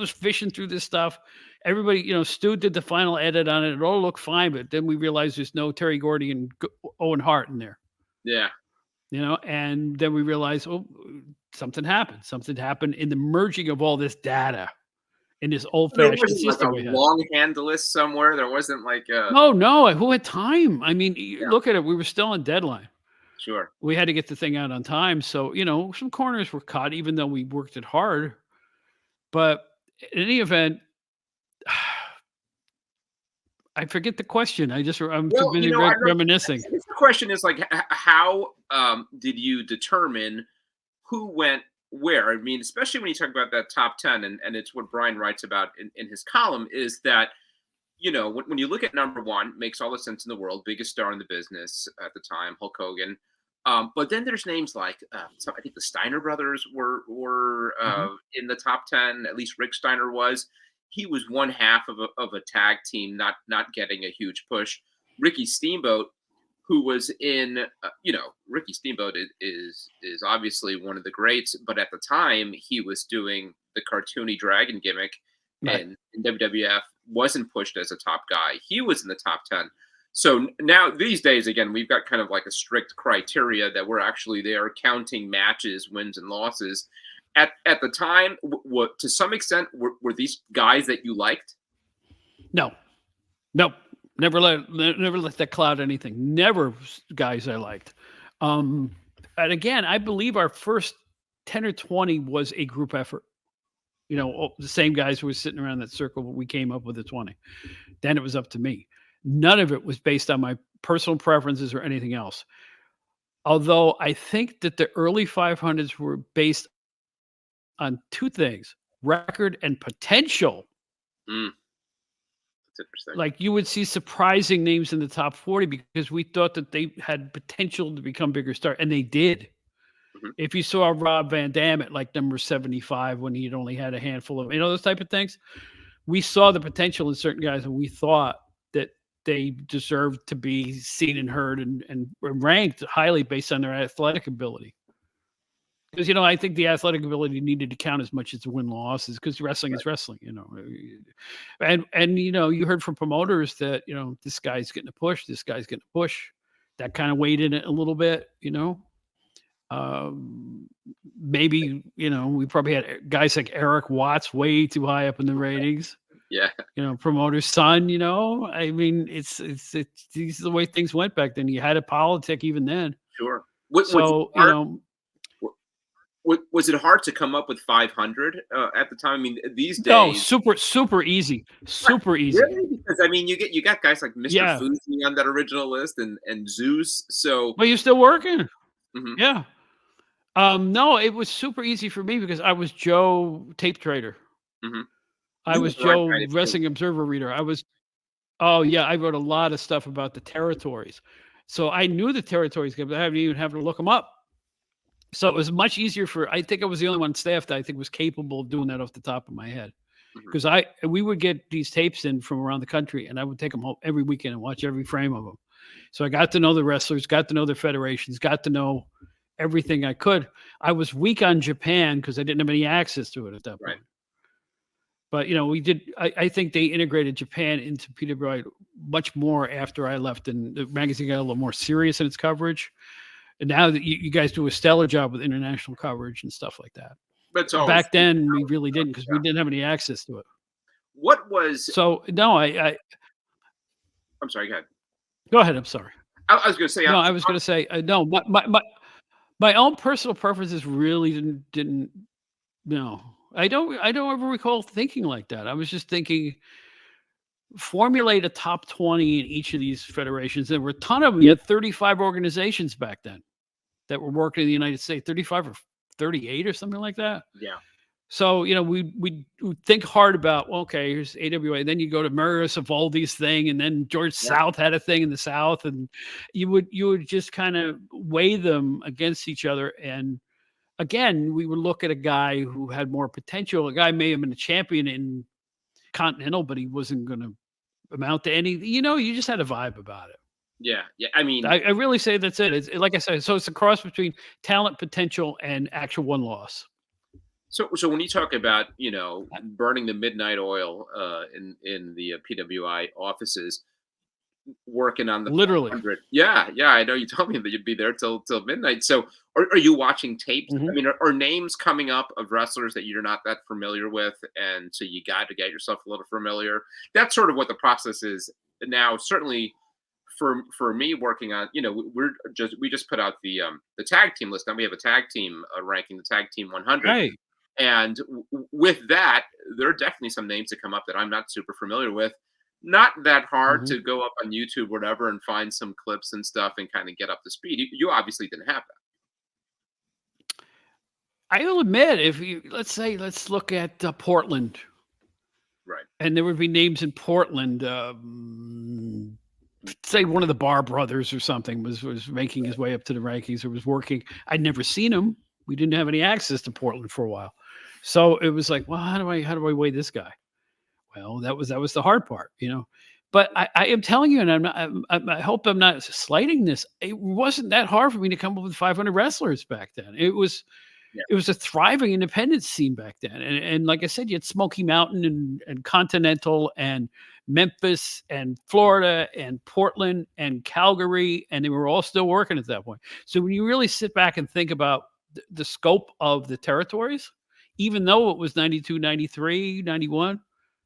fishing through this stuff. Everybody, Stu did the final edit on it. It all looked fine, but then we realized there's no Terry Gordy and Owen Hart in there. Yeah. And then we realized, something happened. Something happened in the merging of all this data in this old-fashioned system. Like a longhand list somewhere. There wasn't like a... No. Who had time? I mean, look at it. We were still on deadline. Sure. We had to get the thing out on time. So, some corners were cut, even though we worked it hard. But in any event, I forget the question. I'm too busy reminiscing. The question is like, how did you determine who went where? I mean, especially when you talk about that top 10, and it's what Brian writes about in his column, is that, when you look at number 1, makes all the sense in the world, biggest star in the business at the time, Hulk Hogan. But then there's names like, I think the Steiner brothers were in the top 10, at least Rick Steiner was. He was one half of a tag team, not getting a huge push. Ricky Steamboat, who was in, Ricky Steamboat is obviously one of the greats, but at the time he was doing the cartoony dragon gimmick, and in WWF wasn't pushed as a top guy. He was in the top 10. So now these days, again, we've got kind of like a strict criteria that we're actually there counting matches, wins and losses. At the time, to some extent, were these guys that you liked? No. Never let that cloud anything. Never guys I liked. And again, I believe our first 10 or 20 was a group effort. The same guys who were sitting around that circle, but we came up with the 20. Then it was up to me. None of it was based on my personal preferences or anything else. Although I think that the early 500s were based on 2 things: record and potential. That's interesting. Like, you would see surprising names in the top 40 because we thought that they had potential to become bigger stars, and they did. If you saw Rob Van Dam at like number 75 when he'd only had a handful of, those type of things, we saw the potential in certain guys, and we thought that they deserved to be seen and heard and ranked highly based on their athletic ability. Because, I think the athletic ability needed to count as much as the win-losses, because wrestling is wrestling, And you heard from promoters that, this guy's getting a push, this guy's getting a push. That kind of weighed in it a little bit, Maybe, we probably had guys like Eric Watts way too high up in the ratings. Yeah. Promoter's son, I mean, it's these are the way things went back then. You had a politic even then. Sure. Was it hard to come up with 500 at the time? I mean, these days. No, super easy. Super easy. Really? Because I mean, you got guys like Mr. Fuzi on that original list and Zeus. So. But you're still working. Yeah. No, it was super easy for me because I was Joe Tape Trader. I was Joe Wrestling Observer Reader. I wrote a lot of stuff about the territories. So I knew the territories, but I didn't even have to look them up. So it was much easier I think I was the only one on staff that I think was capable of doing that off the top of my head. Because we would get these tapes in from around the country, and I would take them home every weekend and watch every frame of them. So I got to know the wrestlers, got to know their federations, got to know everything I could. I was weak on Japan because I didn't have any access to it at that point. But, we did. I think they integrated Japan into PWI much more after I left, and the magazine got a little more serious in its coverage. And now that you guys do a stellar job with international coverage and stuff like that. But back then we really didn't, because we didn't have any access to it. What was no? I'm sorry. Go ahead. Go ahead. I'm sorry. I was going to say. No, I was going to say no. My own personal preferences really didn't. No, I don't ever recall thinking like that. I was just thinking, formulate a top 20 in each of these federations. There were a ton of them. You had 35 organizations back then that were working in the United States, 35 or 38 or something like that. Yeah. So, we think hard about, okay, here's AWA. Then you go to Mario Savoldi's thing, and then George South had a thing in the South, and you would just kind of weigh them against each other. And again, we would look at a guy who had more potential. A guy may have been a champion in Continental, but he wasn't going to amount to any. You just had a vibe about it. Yeah. I mean, I really say that's it. It's like I said. So it's a cross between talent, potential, and actual won loss. So when you talk about, burning the midnight oil in the PWI offices, working on the literally 400. Yeah, I know you told me that you'd be there till midnight. So are you watching tapes? Mm-hmm. I mean, are names coming up of wrestlers that you're not that familiar with, and so you got to get yourself a little familiar? That's sort of what the process is now. Certainly for me, working on, we just put out the tag team list. Now we have a tag team ranking, the tag team 100. Right. And with that, there are definitely some names that come up that I'm not super familiar with. Not that hard to go up on YouTube, whatever, and find some clips and stuff and kind of get up to speed. You obviously didn't have that. I will admit, let's look at Portland. Right. And there would be names in Portland. Say one of the Barr brothers or something was making his way up to the rankings or was working. I'd never seen him. We didn't have any access to Portland for a while. So it was like, well, how do I weigh this guy? Well, that was the hard part, But I am telling you, and I hope I'm not slighting this. It wasn't that hard for me to come up with 500 wrestlers back then. It was a thriving independent scene back then. And like I said, you had Smoky Mountain and Continental and Memphis and Florida and Portland and Calgary, and they were all still working at that point. So when you really sit back and think about the scope of the territories, even though it was 92, 93, 91,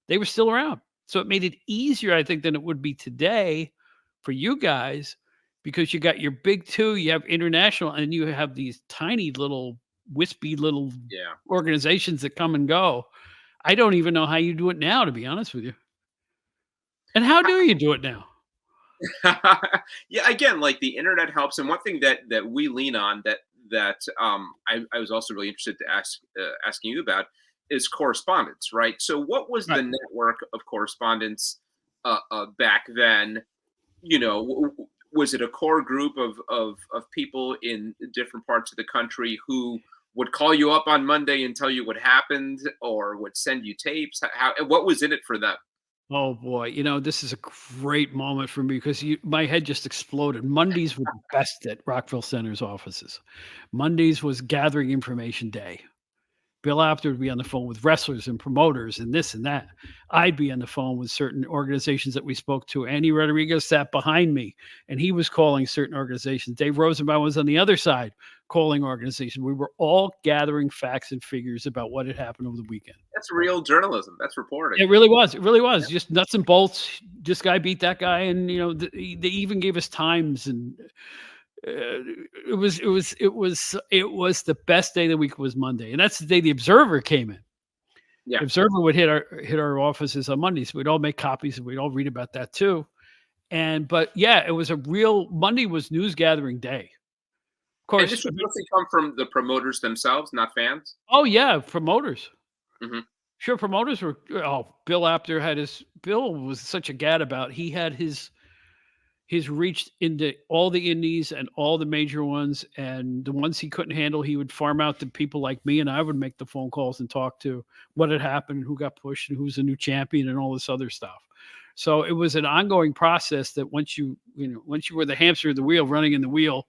they were still around. So it made it easier, I think, than it would be today for you guys, because you got your big two, you have international, and you have these tiny little wispy little organizations that come and go. I don't even know how you do it now, to be honest with you. And how do you do it now? Yeah, again, like the internet helps. And one thing that we lean on that I was also really interested to asking you about is correspondence, right? So what was the network of correspondence back then? Was it a core group of people in different parts of the country who would call you up on Monday and tell you what happened, or would send you tapes? What was in it for them? Oh boy, this is a great moment for me because my head just exploded. Mondays were the best at Rockville Center's offices. Mondays was gathering information day. Bill Apter would be on the phone with wrestlers and promoters and this and that. I'd be on the phone with certain organizations that we spoke to. Andy Rodriguez sat behind me, and he was calling certain organizations. Dave Rosenbaum was on the other side calling organizations. We were all gathering facts and figures about what had happened over the weekend. That's real journalism. That's reporting. It really was. It really was. Just nuts and bolts. This guy beat that guy, and they even gave us times, and it was the best day of the week was Monday, and that's the day the Observer came in. Yeah, the Observer would hit our offices on Mondays. We'd all make copies, and we'd all read about that too. But it was a real Monday was news gathering day. Of course, and this would mostly come from the promoters themselves, not fans. Oh yeah, promoters. Mm-hmm. Sure, promoters were. Oh, Bill Apter had Bill was such a gadabout. He had his reach into all the indies and all the major ones, and the ones he couldn't handle, he would farm out to people like me, and I would make the phone calls and talk to what had happened, who got pushed, and who's the new champion, and all this other stuff. So it was an ongoing process that once you were the hamster of the wheel running in the wheel,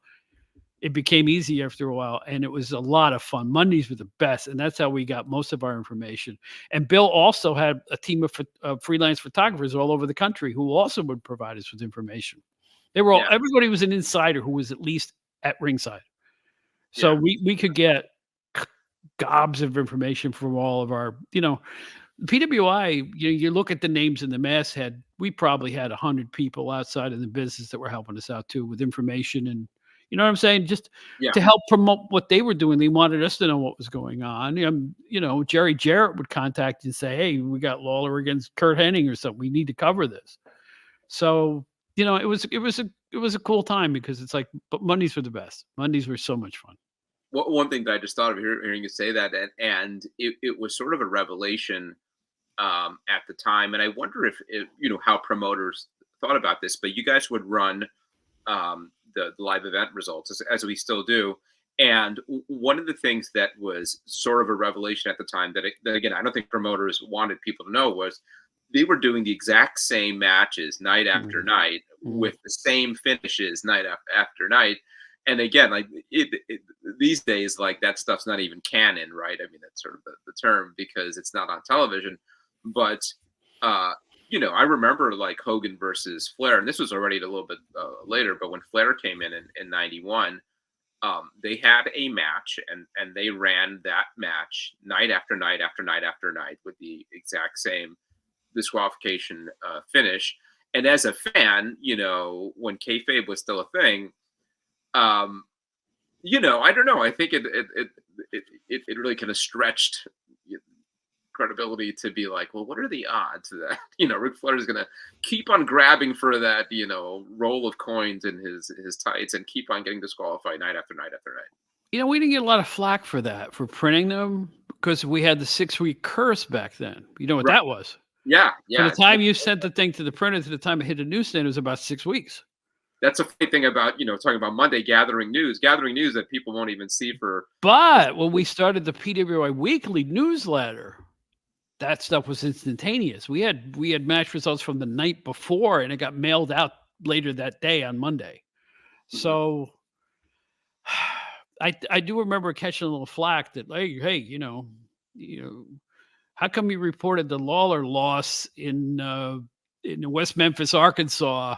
it became easy after a while, and it was a lot of fun. Mondays were the best, and that's how we got most of our information. And Bill also had a team of freelance photographers all over the country who also would provide us with information. They were all, everybody was an insider who was at least at ringside. So we could get gobs of information from all of our, PWI, you look at the names in the masthead, we probably had 100 people outside of the business that were helping us out too with information, and you know what I'm saying? Just to help promote what they were doing. They wanted us to know what was going on. Jerry Jarrett would contact you and say, hey, we got Lawler against Kurt Hennig or something. We need to cover this. So, it was a cool time because it's like, but Mondays were the best. Mondays were so much fun. Well, one thing that I just thought of hearing you say that, and it was sort of a revelation at the time. And I wonder if how promoters thought about this, but you guys would run the live event results as we still do. And one of the things that was sort of a revelation at the time that again, I don't think promoters wanted people to know was they were doing the exact same matches night after night with the same finishes night after night. And again, like these days, like that stuff's not even canon, right? I mean, that's sort of the term because it's not on television. But I remember like Hogan versus Flair, and this was already a little bit later. But when Flair came in '91, they had a match, and they ran that match night after night after night after night with the exact same disqualification finish. And as a fan, when kayfabe was still a thing, I don't know. I think it really kind of stretched credibility to be like, well, what are the odds that Ric Flair is going to keep on grabbing for that roll of coins in his tights and keep on getting disqualified night after night after night. We didn't get a lot of flack for that, for printing them, because we had the 6-week curse back then. You know what that was? Yeah. From the time you sent the thing to the printer to the time it hit a newsstand, it was about 6 weeks. That's a funny thing about, talking about Monday gathering news that people won't even see for. But when we started the PWI Weekly newsletter, that stuff was instantaneous. We had match results from the night before, and it got mailed out later that day on Monday. So I do remember catching a little flack that, hey, how come you reported the Lawler loss in West Memphis, Arkansas?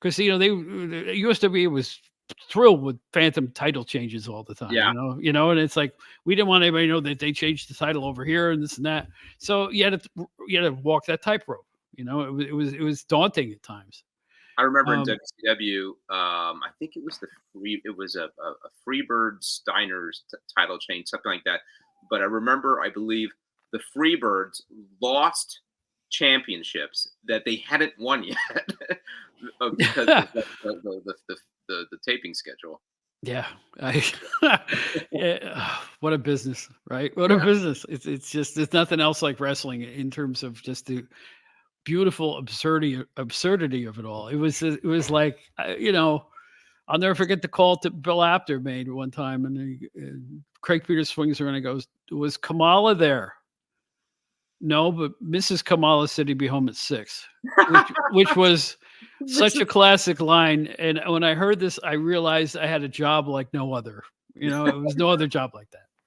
Because the USWA was thrilled with phantom title changes all the time. And it's like we didn't want anybody to know that they changed the title over here and this and that. So you had to walk that tightrope. It was daunting at times. I remember in WCW, I think it was a Freebird Steiner's title change, something like that. But I believe the Freebirds lost championships that they hadn't won yet because of the taping schedule. Yeah. What a business, right? What a business. It's just, there's nothing else like wrestling in terms of just the beautiful absurdity of it all. It was like, I'll never forget the call to Bill Apter made one time, and Craig Peters swings around and goes, was Kamala there? No, but Mrs. Kamala said he'd be home at 6, which was such a classic line. And when I heard this, I realized I had a job like no other. It was no other job like that.